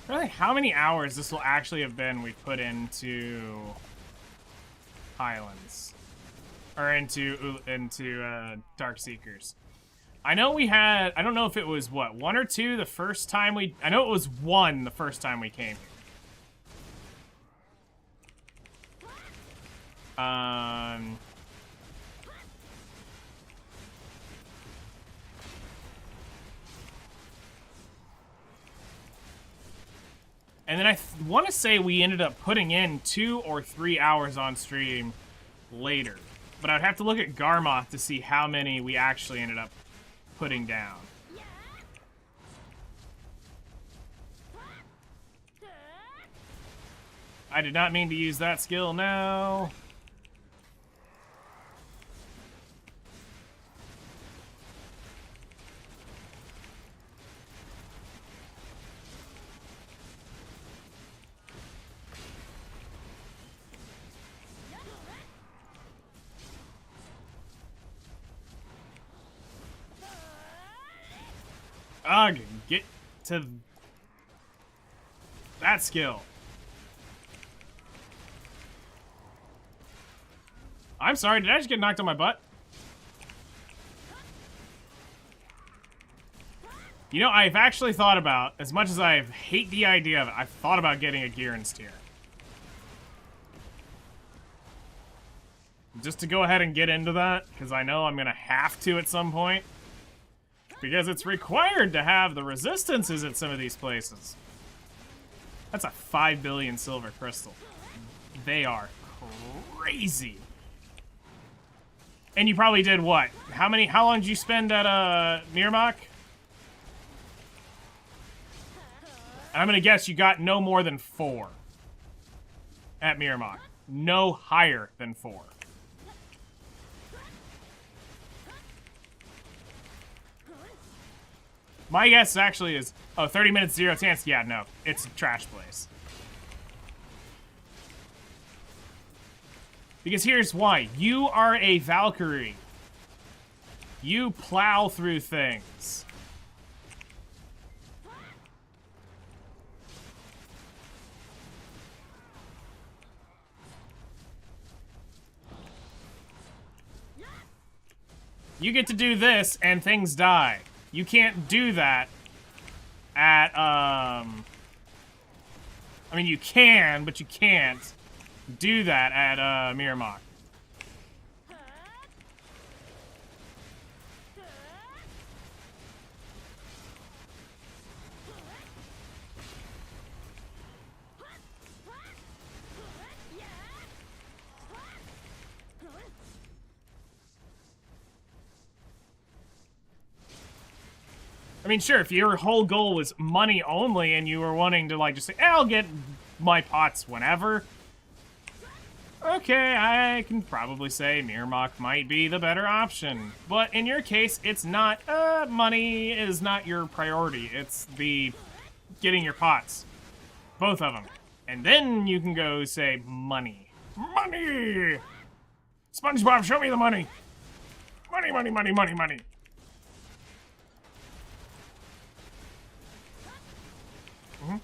I don't think how many hours this will actually have been we've put into Highlands. Or into Darkseekers. I know we had, I don't know if it was, what, 1 or 2 the first time we, I know it was 1 the first time we came here. And then I want to say we ended up putting in 2 or 3 hours on stream later. But I'd have to look at Garmoth to see how many we actually ended up putting down. I did not mean to use that skill now. Ugh, get to that skill. I'm sorry, did I just get knocked on my butt? You know, I've actually thought about, as much as I hate the idea of it, I've thought about getting a gear and steer. Just to go ahead and get into that, because I know I'm going to have to at some point. Because it's required to have the resistances at some of these places. That's a 5 billion silver crystal. They are crazy. And you probably did what? How long did you spend at Mirmach? I'm gonna guess you got no more than 4 at Mirmach. No higher than 4. My guess actually is, 30 minutes, 0 chance. Yeah, no, it's a trash place. Because here's why. You are a Valkyrie. You plow through things. You get to do this and things die. You can't do that at, I mean, you can, but you can't do that at, Mirmach. I mean, sure, if your whole goal was money only and you were wanting to, like, just say, I'll get my pots whenever. Okay, I can probably say Mirmach might be the better option. But in your case, it's not, money is not your priority. It's the getting your pots. Both of them. And then you can go say money. Money! SpongeBob, show me the money! Money, money, money, money, money. Mm-hmm.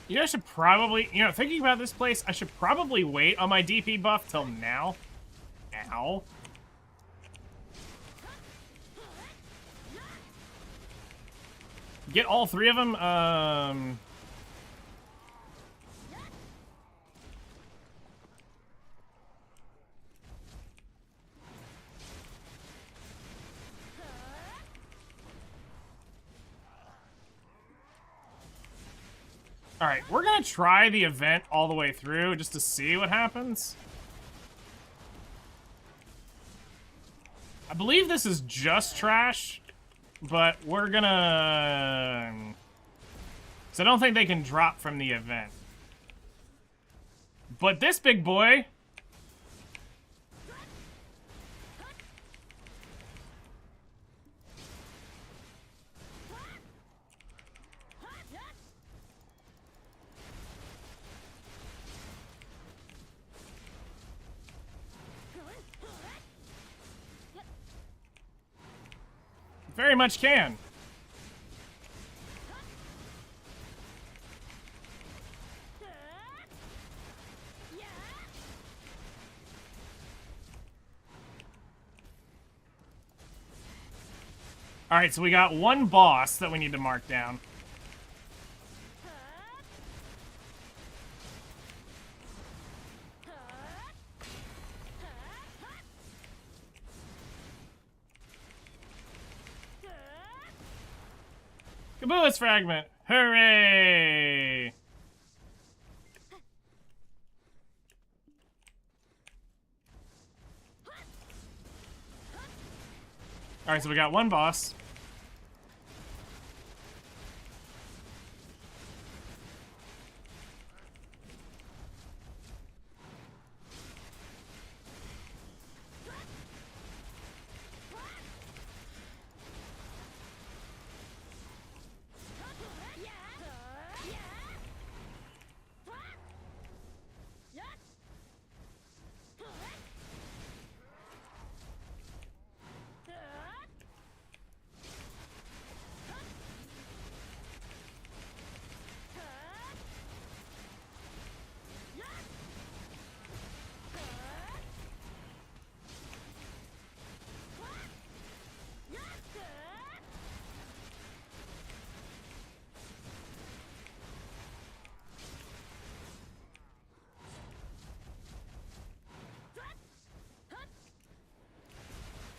You know, I should probably, thinking about this place, I should probably wait on my DP buff till now. Ow. Get all 3 of them, Alright, we're gonna try the event all the way through just to see what happens. I believe this is just trash, but we're gonna... So I don't think they can drop from the event. But this big boy... very much can. Alright, so we got one boss that we need to mark down. Caboose fragment! Hooray! Alright, so we got one boss.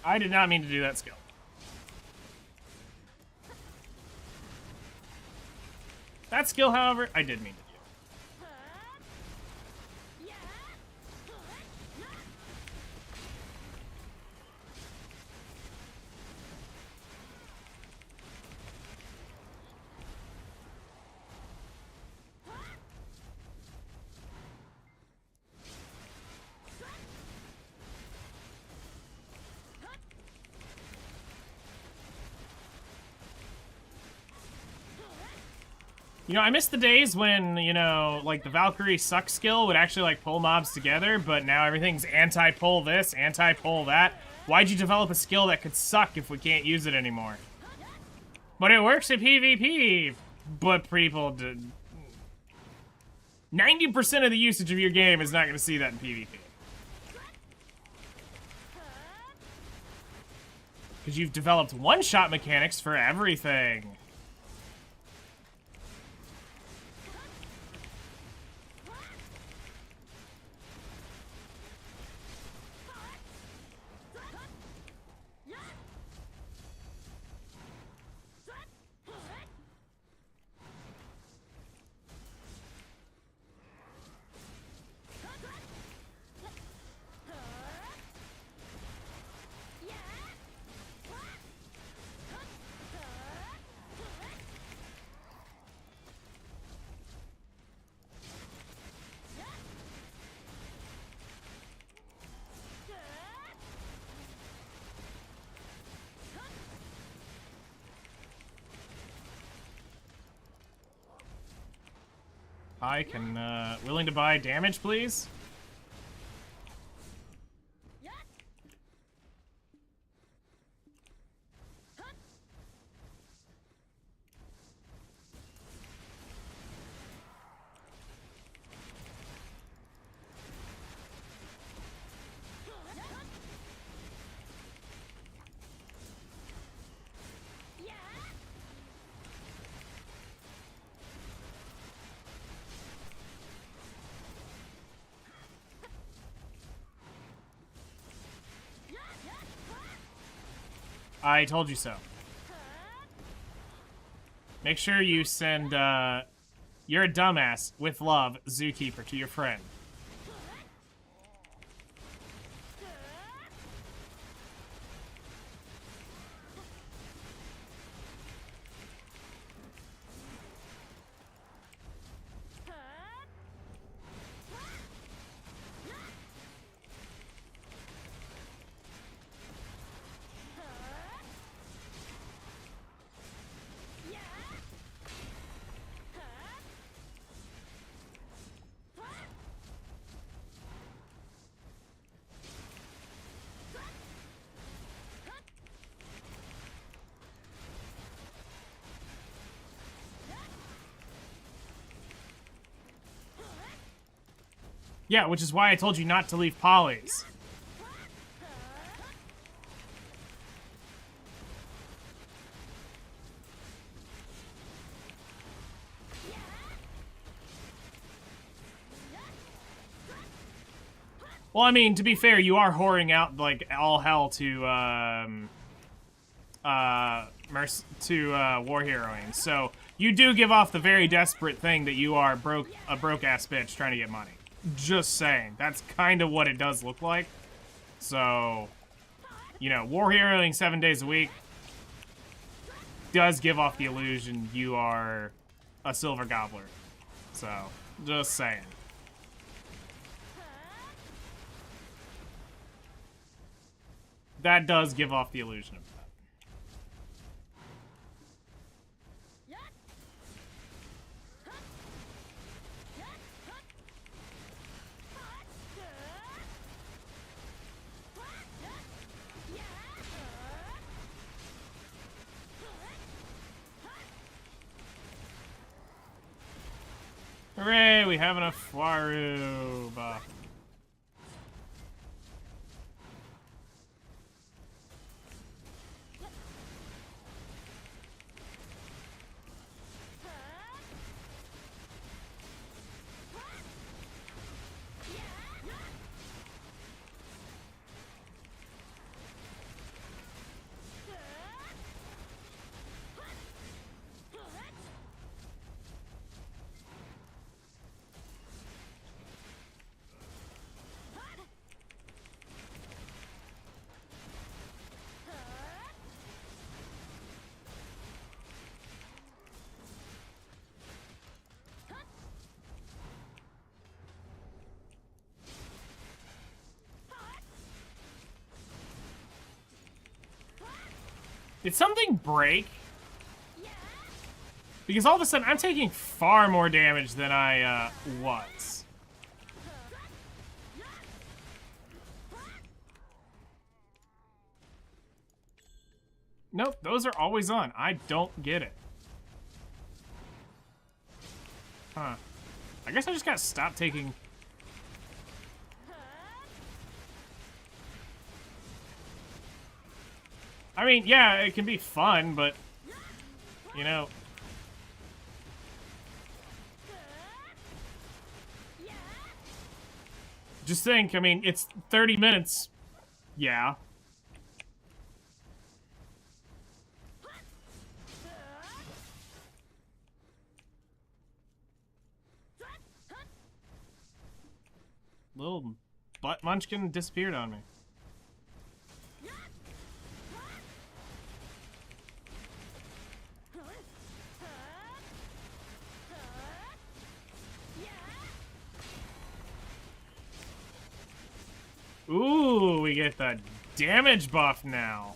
I did not mean to do that skill. That skill, however, I did mean to do. You know, I miss the days when, you know, like the Valkyrie suck skill would actually like pull mobs together, but now everything's anti-pull this, anti-pull that. Why'd you develop a skill that could suck if we can't use it anymore? But it works in PvP, but people did. 90% of the usage of your game is not going to see that in PvP. Because you've developed one-shot mechanics for everything. I can, willing to buy damage, please? I told you so. Make sure you send, you're a dumbass, with love, Zookeeper, to your friend. Yeah, which is why I told you not to leave polys. Well, I mean, to be fair, you are whoring out, like, all hell to, war heroing. So, you do give off the very desperate thing that you are a broke-ass bitch trying to get money. Just saying. That's kind of what it does look like. So, you know, war heroing 7 days a week does give off the illusion you are a silver gobbler. So, just saying. That does give off the illusion of that. Hooray, we have enough Waru buff. Did something break? Because all of a sudden, I'm taking far more damage than I was. Nope, those are always on. I don't get it. Huh. I guess I just gotta stop taking... I mean, yeah, it can be fun, but, you know... Just think, I mean, it's 30 minutes. Yeah. Little butt munchkin disappeared on me. Ooh, we get the damage buff now.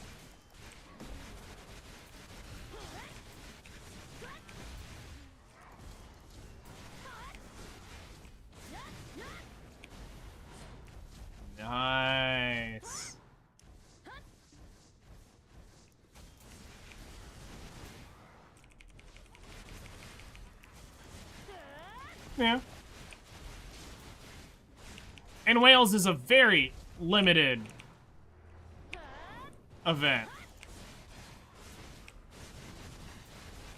Nice. Yeah. And Wales is a very limited event.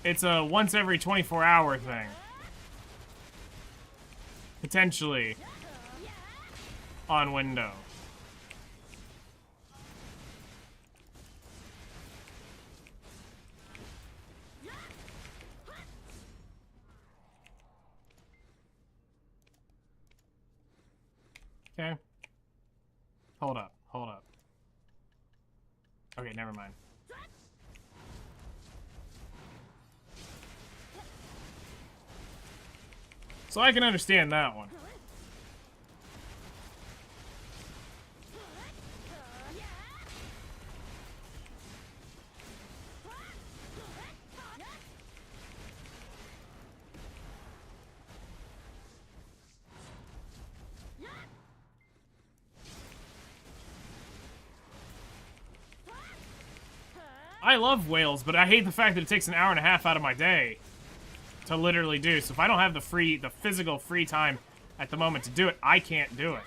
It's a once every 24-hour thing. Potentially. On window. Okay. Hold up, hold up. Okay, never mind. So I can understand that one. I love Wales, but I hate the fact that it takes an hour and a half out of my day to literally do. So if I don't have the physical free time at the moment to do it, I can't do it.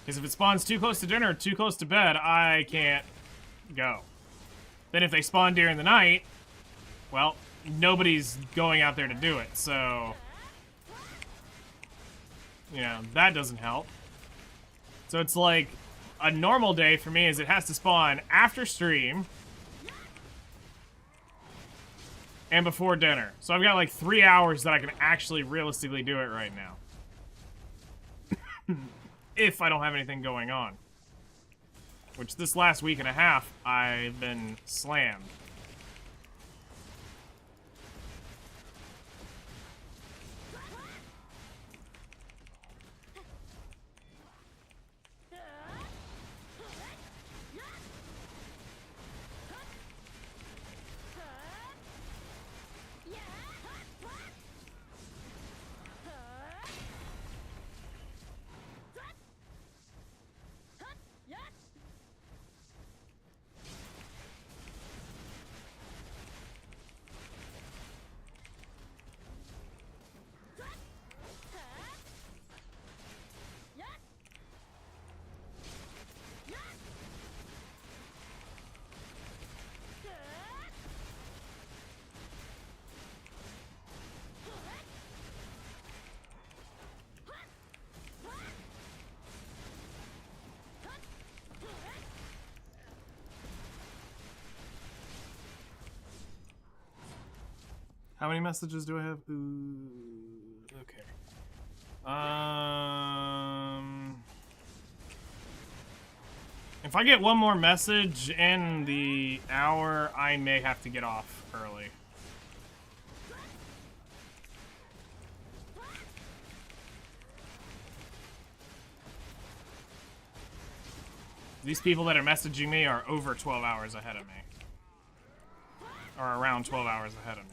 Because if it spawns too close to dinner or too close to bed, I can't go. Then if they spawn during the night, well, nobody's going out there to do it, so... You know, that doesn't help. So it's like, a normal day for me is it has to spawn after stream and before dinner. So I've got like 3 hours that I can actually realistically do it right now. If I don't have anything going on. Which this last week and a half, I've been slammed. How many messages do I have? Ooh, okay. If I get one more message in the hour, I may have to get off early. These people that are messaging me are over 12 hours ahead of me. Or around 12 hours ahead of me.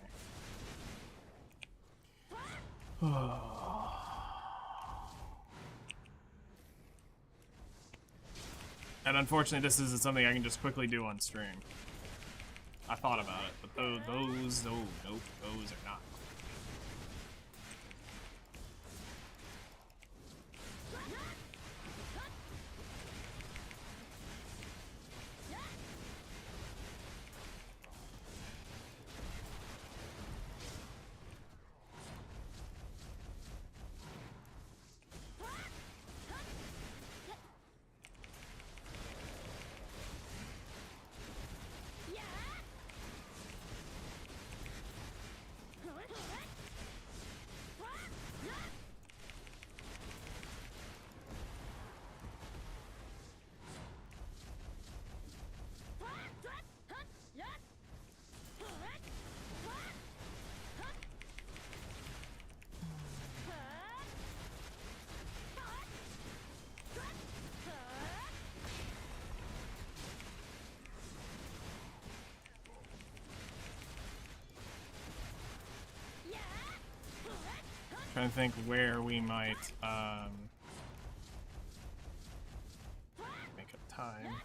And unfortunately, this isn't something I can just quickly do on stream. I thought about it, but those are not. Trying to think where we might make a time.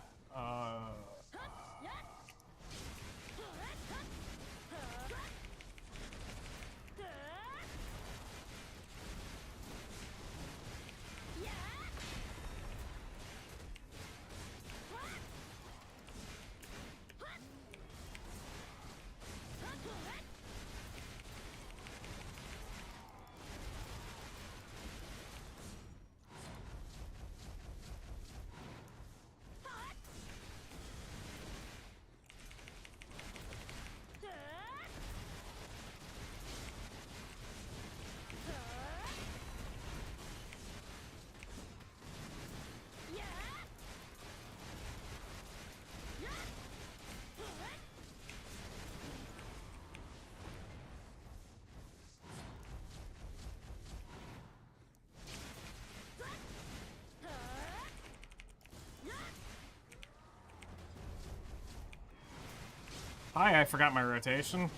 Hi, I forgot my rotation.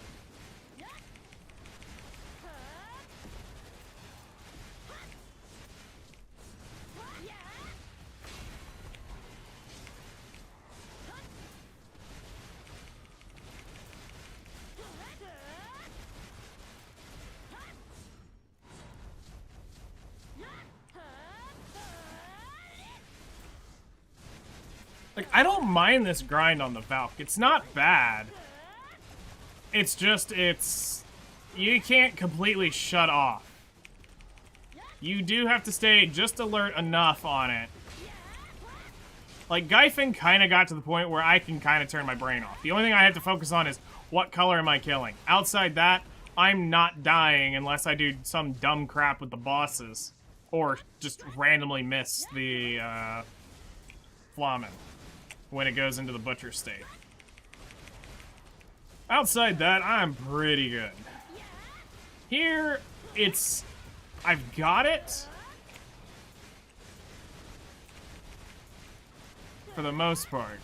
Like, I don't mind this grind on the Valk. It's not bad. It's just, you can't completely shut off. You do have to stay just alert enough on it Like, Gyfin kind of got to the point where I can kind of turn my brain off. The only thing I have to focus on is what color am I killing. Outside that, I'm not dying unless I do some dumb crap with the bosses. Or just randomly miss the, Flamen when it goes into the butcher state. Outside that, I'm pretty good. Here, it's... I've got it. For the most part.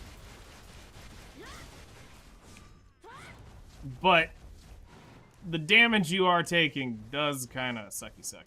But the damage you are taking does kind of sucky.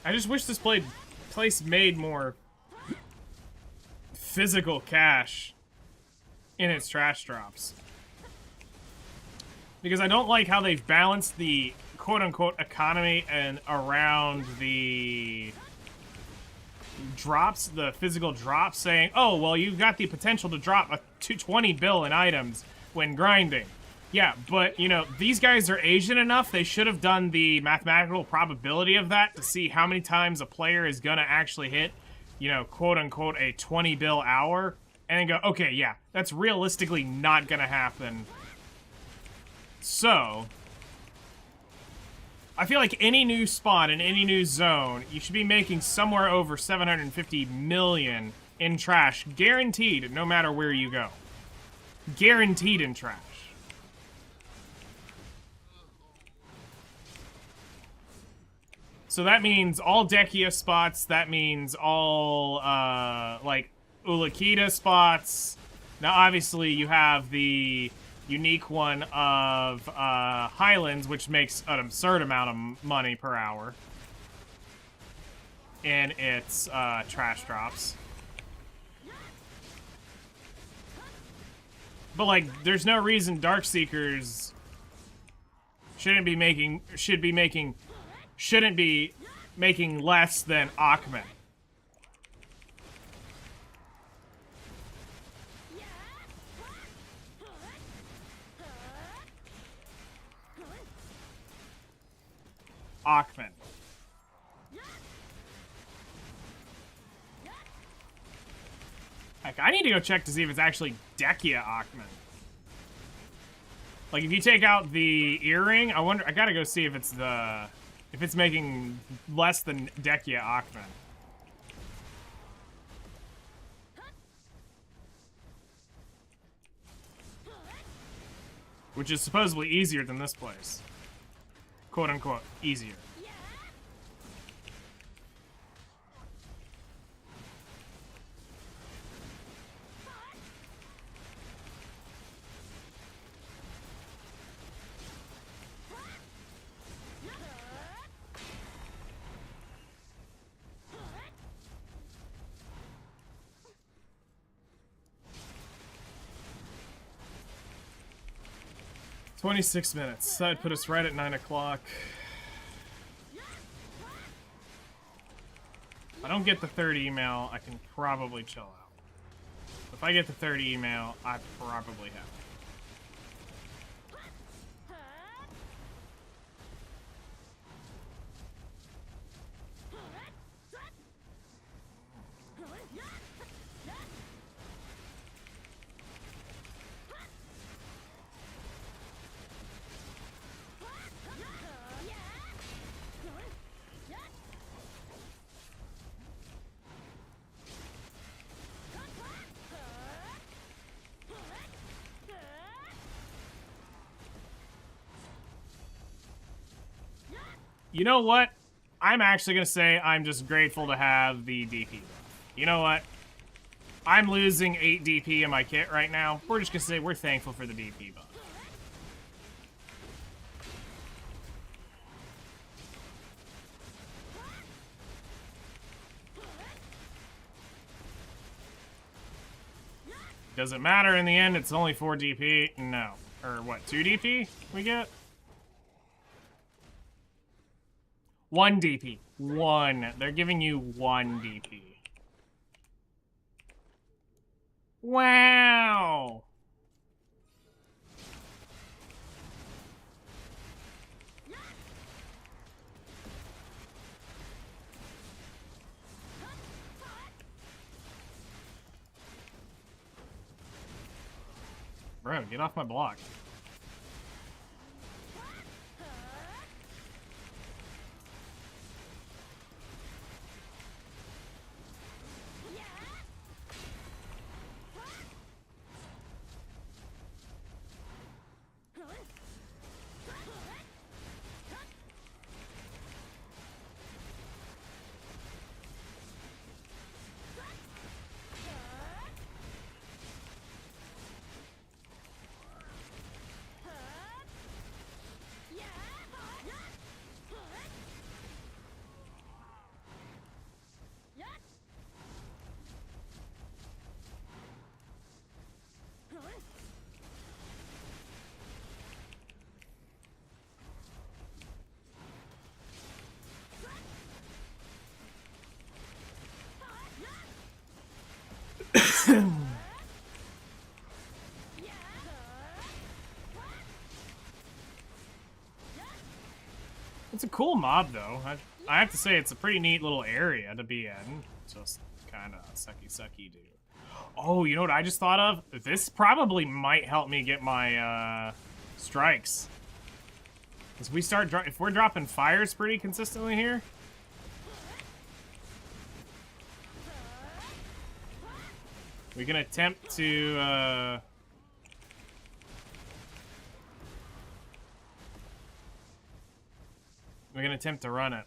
I just wish this place made more physical cash in its trash drops. Because I don't like how they've balanced the quote-unquote economy and around the drops, the physical drops, saying, oh, well, you've got the potential to drop a 20 bill in items when grinding. Yeah, but, you know, these guys are Asian enough, they should have done the mathematical probability of that to see how many times a player is gonna actually hit, you know, quote-unquote a 20 bill hour, and then go, okay, yeah, that's realistically not gonna happen. So, I feel like any new spawn in any new zone, you should be making somewhere over 750 million in trash, guaranteed, no matter where you go. Guaranteed in trash. So that means all Dekia spots, that means all, like, Ulakita spots. Now, obviously, you have the unique one of, Highlands, which makes an absurd amount of money per hour in its, trash drops. But, like, there's no reason Darkseekers shouldn't be making less than Akhman. Akhman. Like, I need to go check to see if it's actually Dekia Akhman. Like, if you take out the earring, I gotta go see if it's making less than Dekia Akhman. Which is supposedly easier than this place. Quote unquote, easier. 26 minutes. That'd put us right at 9 o'clock. If I don't get the third email, I can probably chill out. If I get the third email, I probably have. You know what? I'm actually going to say I'm just grateful to have the DP buff. You know what? I'm losing 8 DP in my kit right now. We're just going to say we're thankful for the DP buff. Does it matter in the end? It's only 4 DP? No. Or what, 2 DP we get? 1 DP. 1. They're giving you 1 DP. Wow! Bro, get off my block. It's a cool mob, though. I have to say, it's a pretty neat little area to be in. Just kind of sucky, dude. Oh, you know what I just thought of? This probably might help me get my strikes. As we start, if we're dropping fires pretty consistently here. We can attempt to, we can attempt to run it.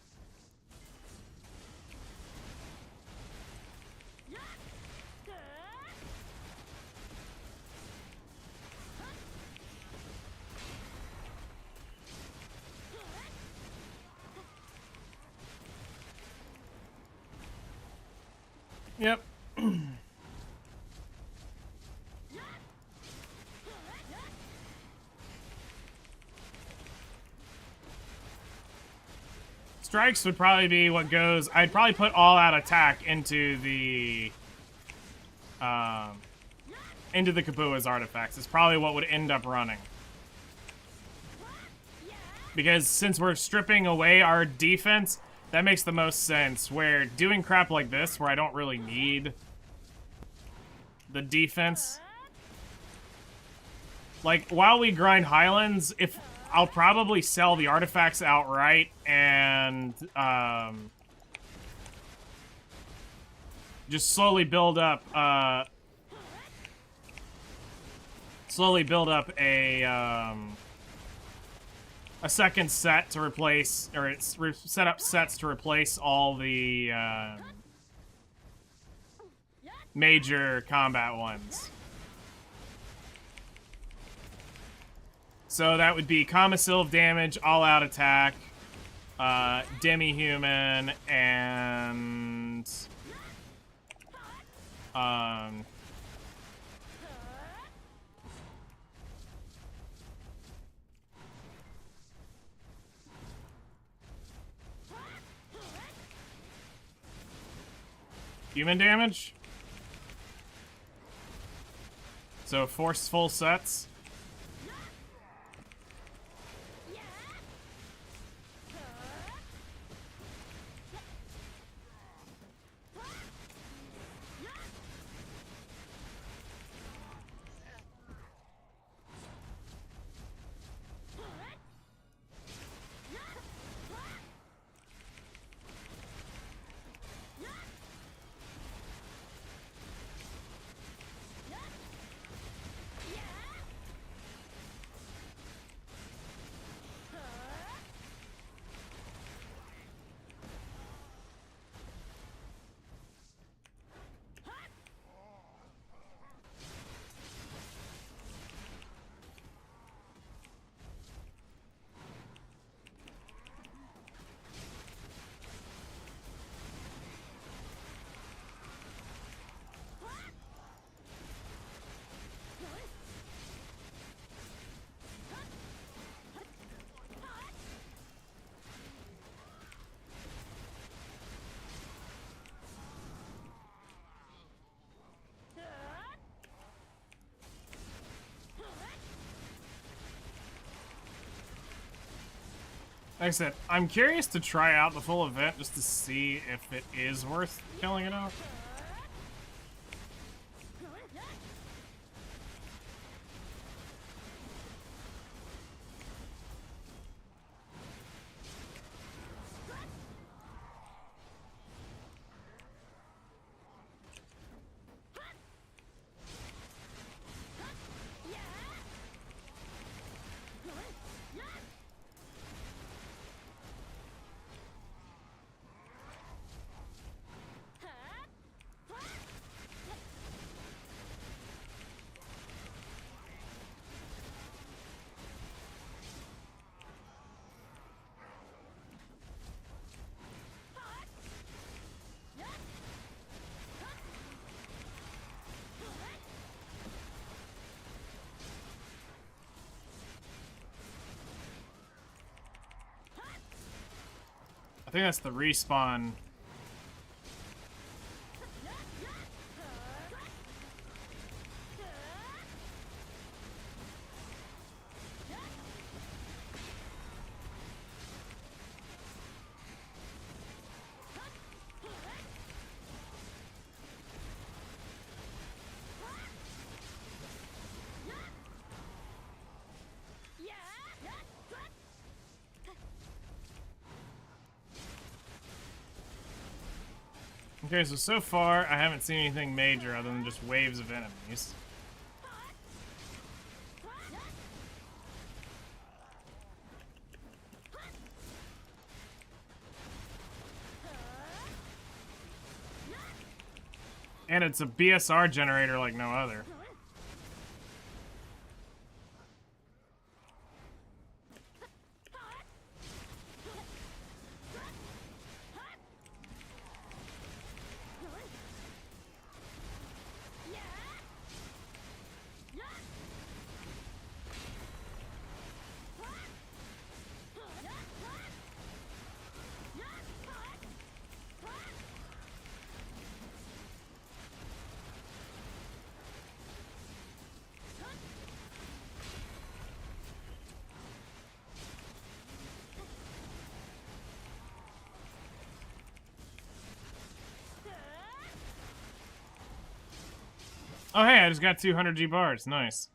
Yep. Strikes would probably be what goes. I'd probably put all out attack into the Kabua's artifacts. It's probably what would end up running. Because since we're stripping away our defense, that makes the most sense. Where doing crap like this, where I don't really need the defense. Like, while we grind Highlands, if I'll probably sell the artifacts outright and just slowly build up a second set to replace, or set up sets to replace all the major combat ones. So that would be Commissylv damage, all-out attack, demi-human, and human damage. So forceful sets. Like I said, I'm curious to try out the full event just to see if it is worth killing it out. I think that's the respawn. Okay, so far I haven't seen anything major other than just waves of enemies. And it's a BSR generator like no other. Oh hey, I just got 200 G bars. Nice.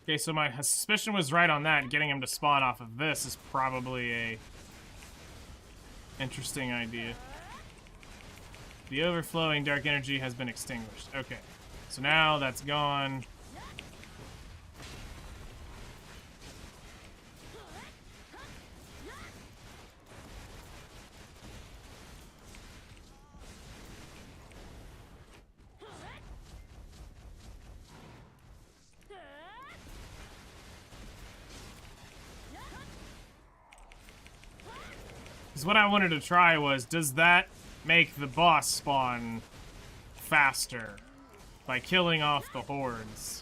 Okay, so my suspicion was right on that. Getting him to spawn off of this is probably a interesting idea. The overflowing dark energy has been extinguished. Okay, so now that's gone. Because what I wanted to try was, does that make the boss spawn faster by killing off the hordes?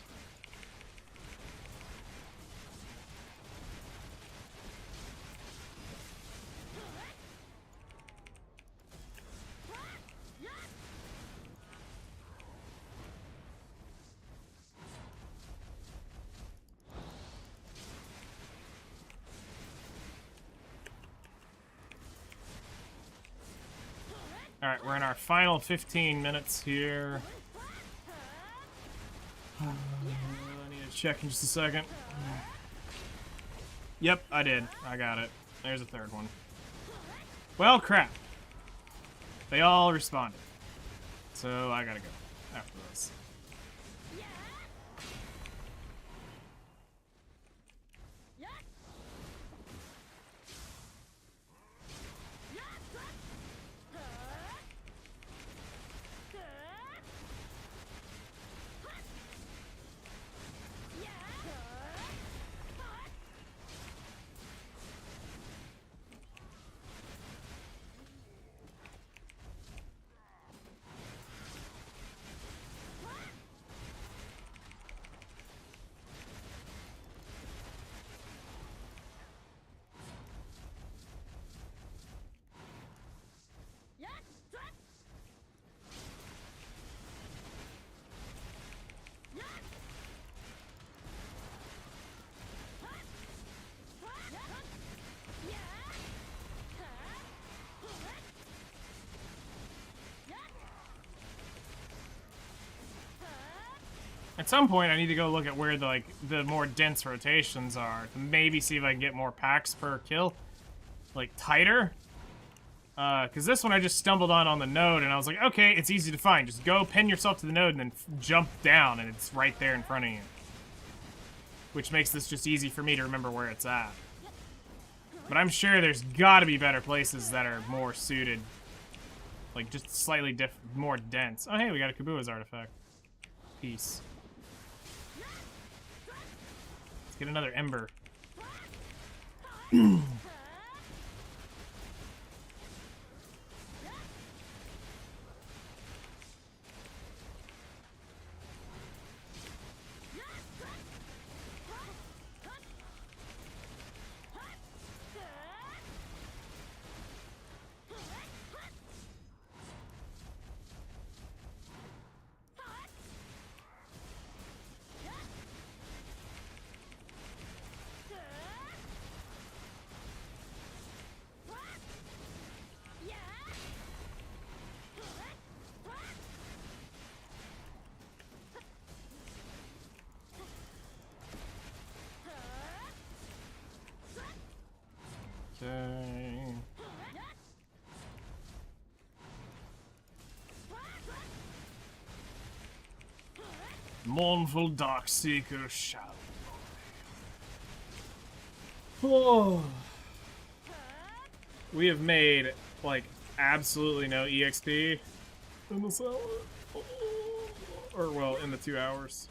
Alright, we're in our final 15 minutes here. I need to check in just a second. Yep, I did. I got it. There's a third one. Well, crap. They all responded. So I gotta go after this. At some point, I need to go look at where the more dense rotations are to maybe see if I can get more packs per kill, like tighter. Because this one I just stumbled on the node, and I was like, okay, it's easy to find. Just go pin yourself to the node and then jump down, and it's right there in front of you. Which makes this just easy for me to remember where it's at. But I'm sure there's got to be better places that are more suited, like just slightly more dense. Oh, hey, we got a Kabua's artifact. Peace. Get another ember. Okay. Mournful Darkseeker shall. Oh. We have made, like, absolutely no EXP in this hour. Or, well, in the 2 hours.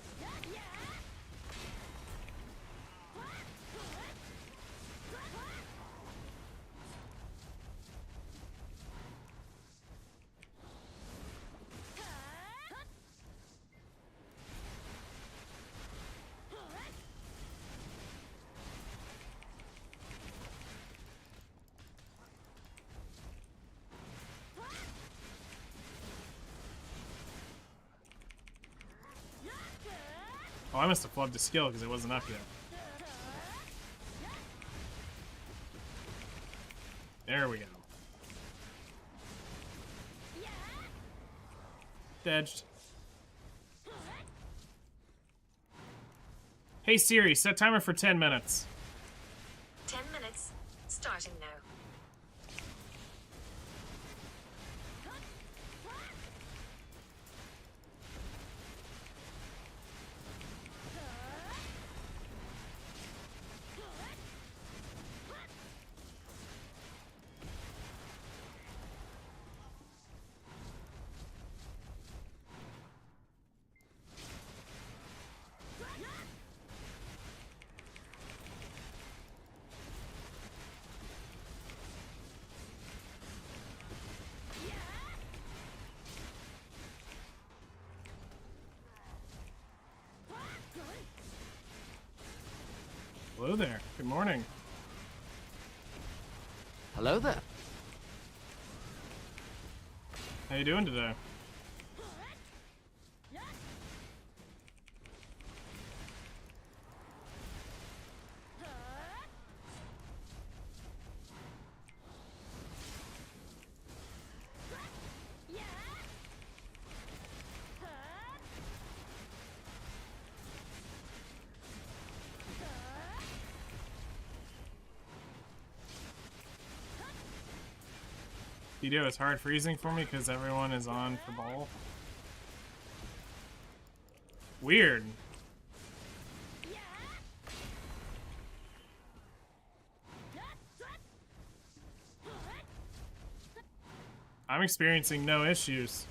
Oh, I must have flubbed a skill because it wasn't up yet. There we go. Edged. Hey Siri, set timer for 10 minutes. 10 minutes, starting now. Hello there. Good morning. Hello there. How you doing today? You do, it's hard freezing for me because everyone is on for ball. Weird. I'm experiencing no issues.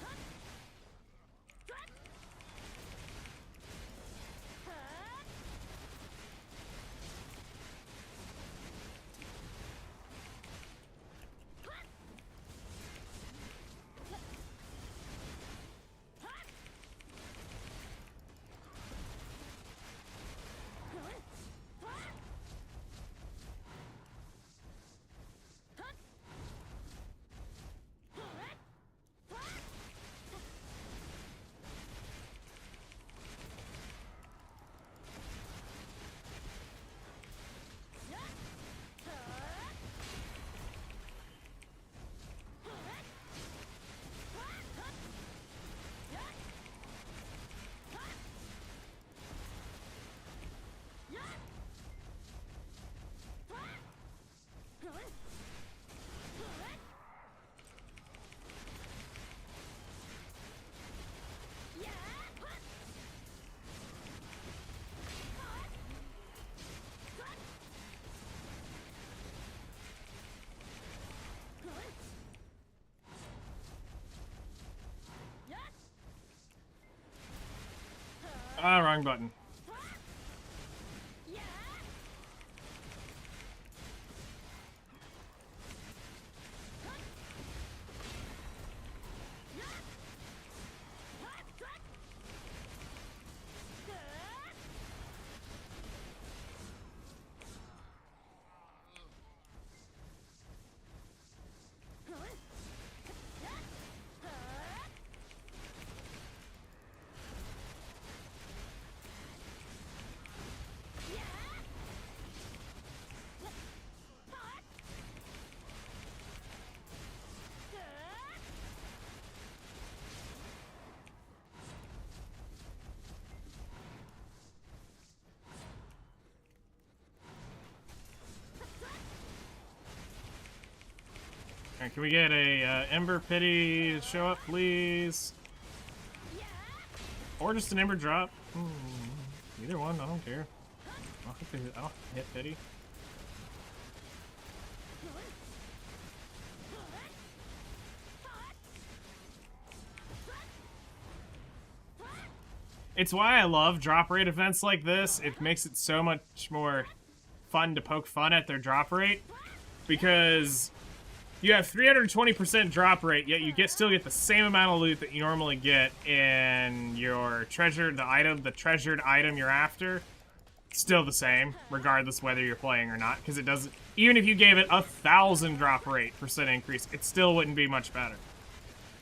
Ah, wrong button. Alright, can we get a Ember Pity to show up, please? Or just an Ember drop? Either one, I don't care. I'll hit Pity. It's why I love drop rate events like this. It makes it so much more fun to poke fun at their drop rate. Because you have 320% drop rate, yet you still get the same amount of loot that you normally get in your treasured item you're after. Still the same, regardless whether you're playing or not, because it doesn't. Even if you gave it 1,000 drop rate percent increase, it still wouldn't be much better.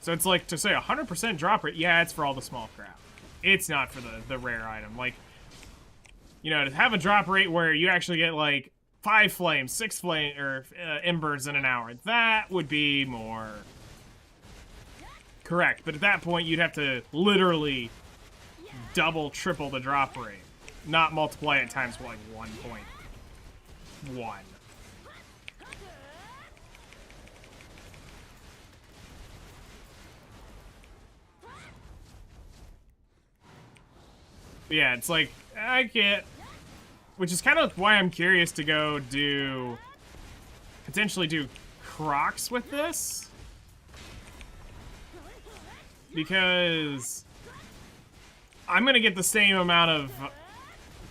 So it's like to say 100% drop rate. Yeah, it's for all the small crap. It's not for the rare item. Like, you know, to have a drop rate where you actually get like 5 flames, 6 flame or embers in an hour, that would be more correct. But at that point, you'd have to literally double, triple the drop rate, not multiply it times like 1.1. Yeah, it's like I can't. Which is kind of why I'm curious to go potentially do Crocs with this. Because I'm going to get the same amount of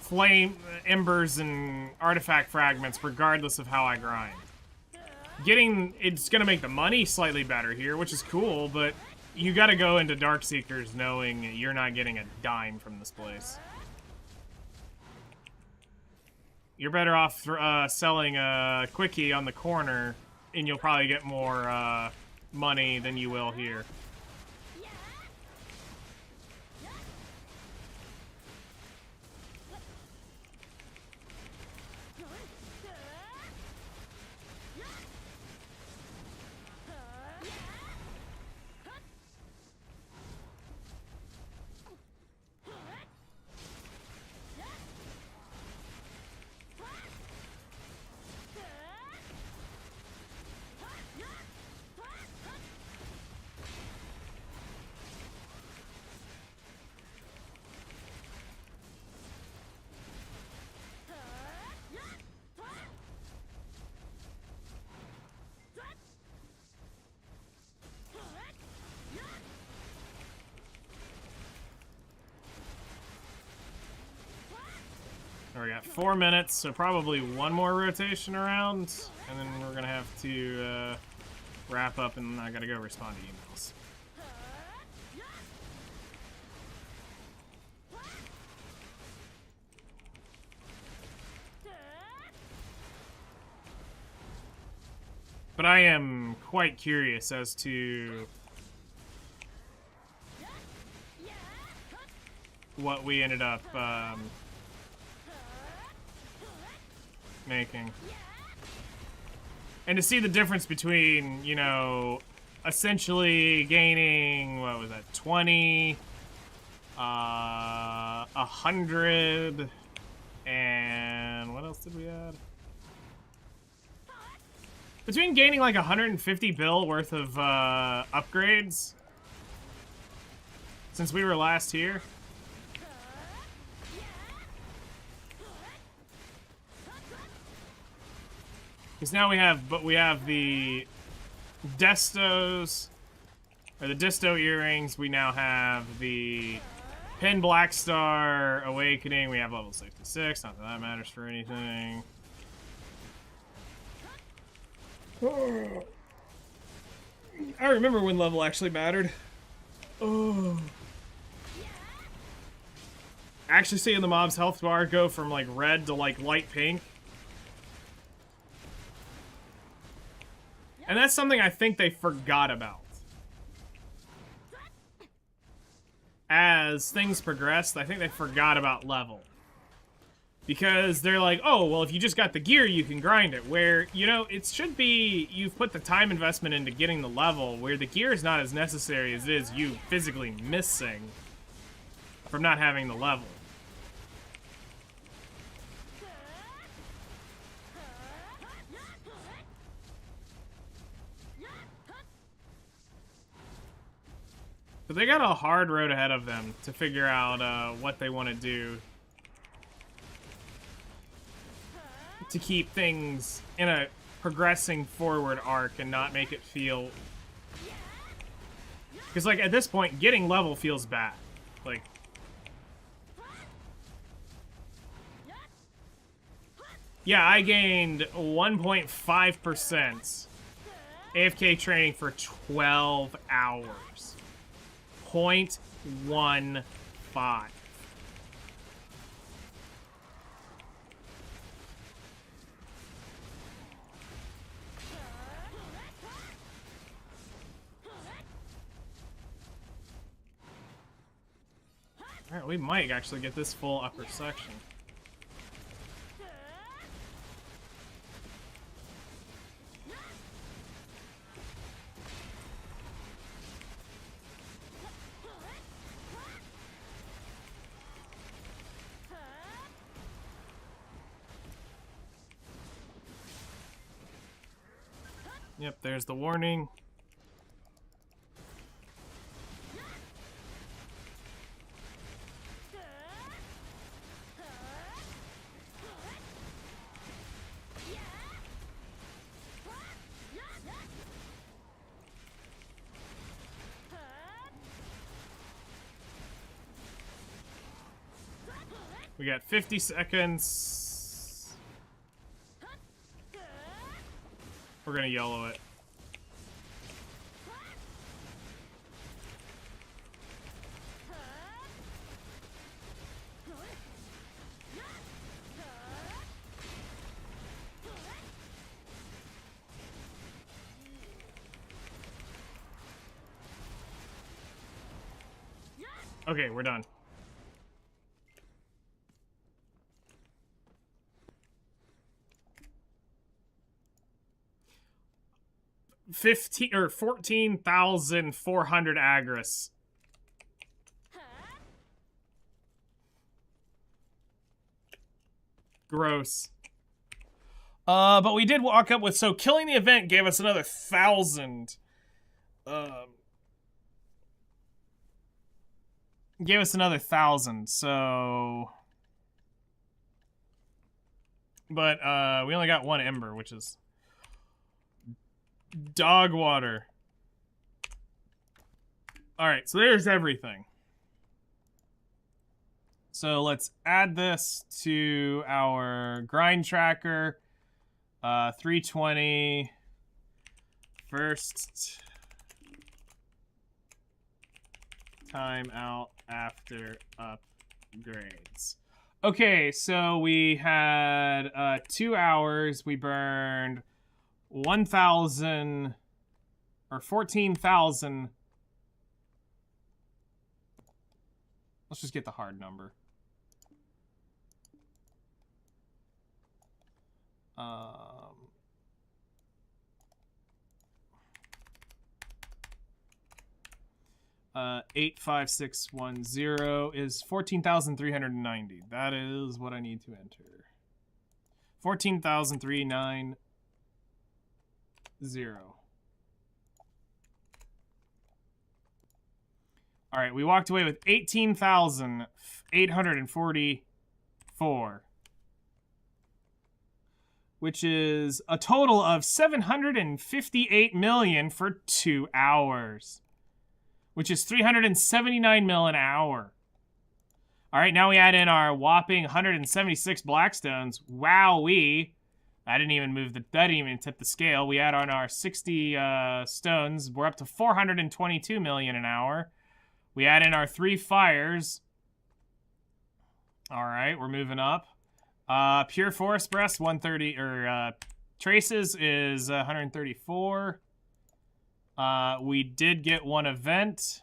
flame, embers, and artifact fragments regardless of how I grind. It's going to make the money slightly better here, which is cool, but you got to go into Darkseekers knowing you're not getting a dime from this place. you're better off selling a quickie on the corner, and you'll probably get more money than you will here. We got 4 minutes, so probably one more rotation around, and then we're gonna have to wrap up, and I gotta go respond to emails. But I am quite curious as to what we ended up making. And to see the difference between, you know, essentially gaining, what was that, 20, 100, and what else did we add? Between gaining like 150 bill worth of upgrades since we were last here. Because now we have the Destos, or the Disto earrings. We now have the Pin Black Star Awakening. We have level 66. Not that that matters for anything. I remember when level actually mattered. Oh. Actually seeing the mob's health bar go from like red to like light pink. And that's something I think they forgot about. As things progressed, I think they forgot about level. Because they're like, oh, well, if you just got the gear, you can grind it. Where, you know, it should be you've put the time investment into getting the level, where the gear is not as necessary as it is you physically missing from not having the level. But they got a hard road ahead of them to figure out what they want to do to keep things in a progressing forward arc and not make it feel... Because, like, at this point, getting level feels bad. Like... Yeah, I gained 1.5% AFK training for 12 hours. 0.15. Alright, we might actually get this full upper section. Yep, there's the warning. We got 50 seconds. We're gonna YOLO it. Okay, we're done. $15 or 14,400 agris. Gross. But we did walk up with, so killing the event gave us another 1,000. Gave us another 1,000, so... But, we only got one ember, which is... dog water. Alright, so there's everything. So let's add this to our grind tracker. 320. First time out after upgrades. Okay, so we had 2 hours. We burned 1,000 or 14,000. Let's just get the hard number. 85610 is 14,390. That is what I need to enter. 14,390. All right, we walked away with 18,844, which is a total of 758 million for 2 hours, which is 379 mil an hour. All right, now we add in our whopping 176 blackstones. Wowee. I didn't even move that didn't even tip the scale. We add on our 60 stones. We're up to 422 million an hour. We add in our 3 fires. All right, we're moving up. Pure Forest Breast, 130, or Traces is 134. We did get one event.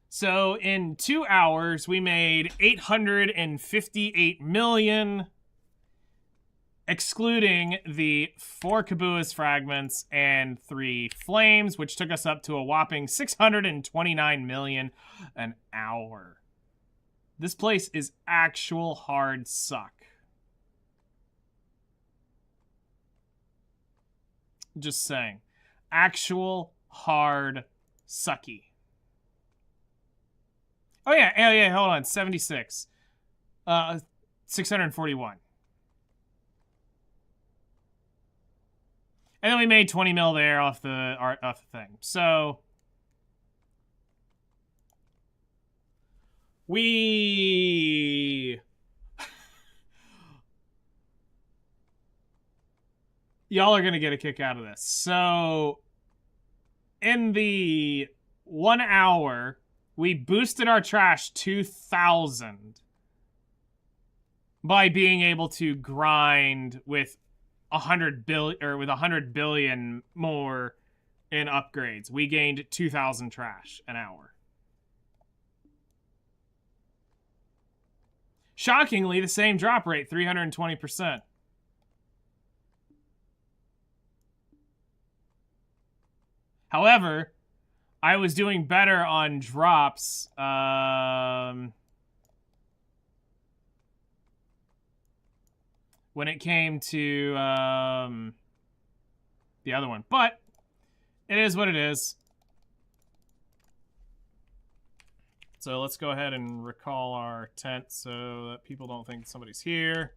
So in 2 hours, we made 858 million, excluding the 4 Kabua's fragments and 3 flames, which took us up to a whopping 629 million an hour. This place is actual hard suck. Just saying. Actual hard sucky. Oh yeah, hold on. 76. 641. And then we made 20 mil there off the thing. So y'all are gonna get a kick out of this. So in the 1 hour, we boosted our trash 2,000 by being able to grind with 100 billion more in upgrades. We gained 2,000 trash an hour. Shockingly, the same drop rate, 320%. However, I was doing better on drops. When it came to the other one. But it is what it is. So let's go ahead and recall our tent so that people don't think somebody's here.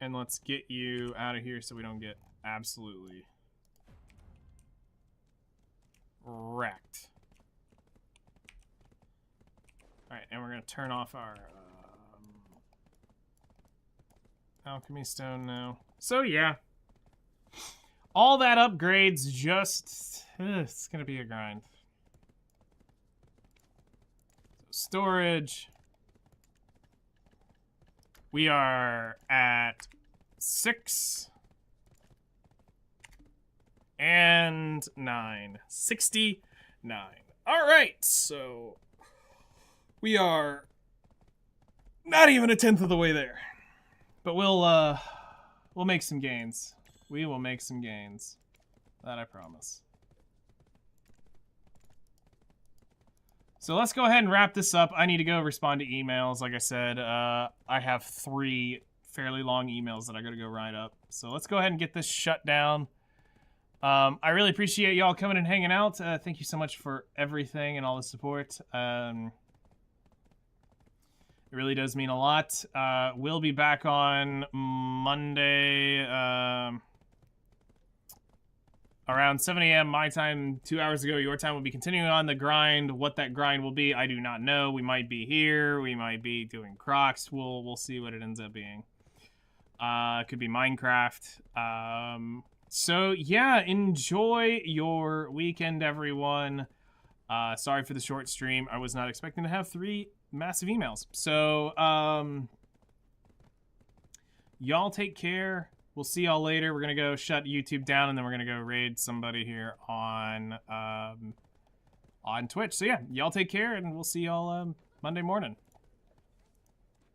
And let's get you out of here so we don't get absolutely wrecked. Alright, and we're going to turn off our alchemy stone now. So yeah. All that upgrades just... it's going to be a grind. So storage. We are at 6. and 9. 69. All right, so we are not even a tenth of the way there, but we'll make some gains. We will make some gains. That I promise. So let's go ahead and wrap this up. I need to go respond to emails. Like I said, I have 3 fairly long emails that I gotta go write up. So let's go ahead and get this shut down. I really appreciate y'all coming and hanging out. Thank you so much for everything and all the support. It really does mean a lot. We'll be back on Monday around 7 a.m. my time, 2 hours ago. Your time will be continuing on the grind. What that grind will be, I do not know. We might be here. We might be doing Crocs. We'll see what it ends up being. It could be Minecraft. So, yeah, enjoy your weekend, everyone. Sorry for the short stream. I was not expecting to have 3 massive emails. So, y'all take care. We'll see y'all later. We're going to go shut YouTube down, and then we're going to go raid somebody here on Twitch. So, yeah, y'all take care, and we'll see y'all Monday morning.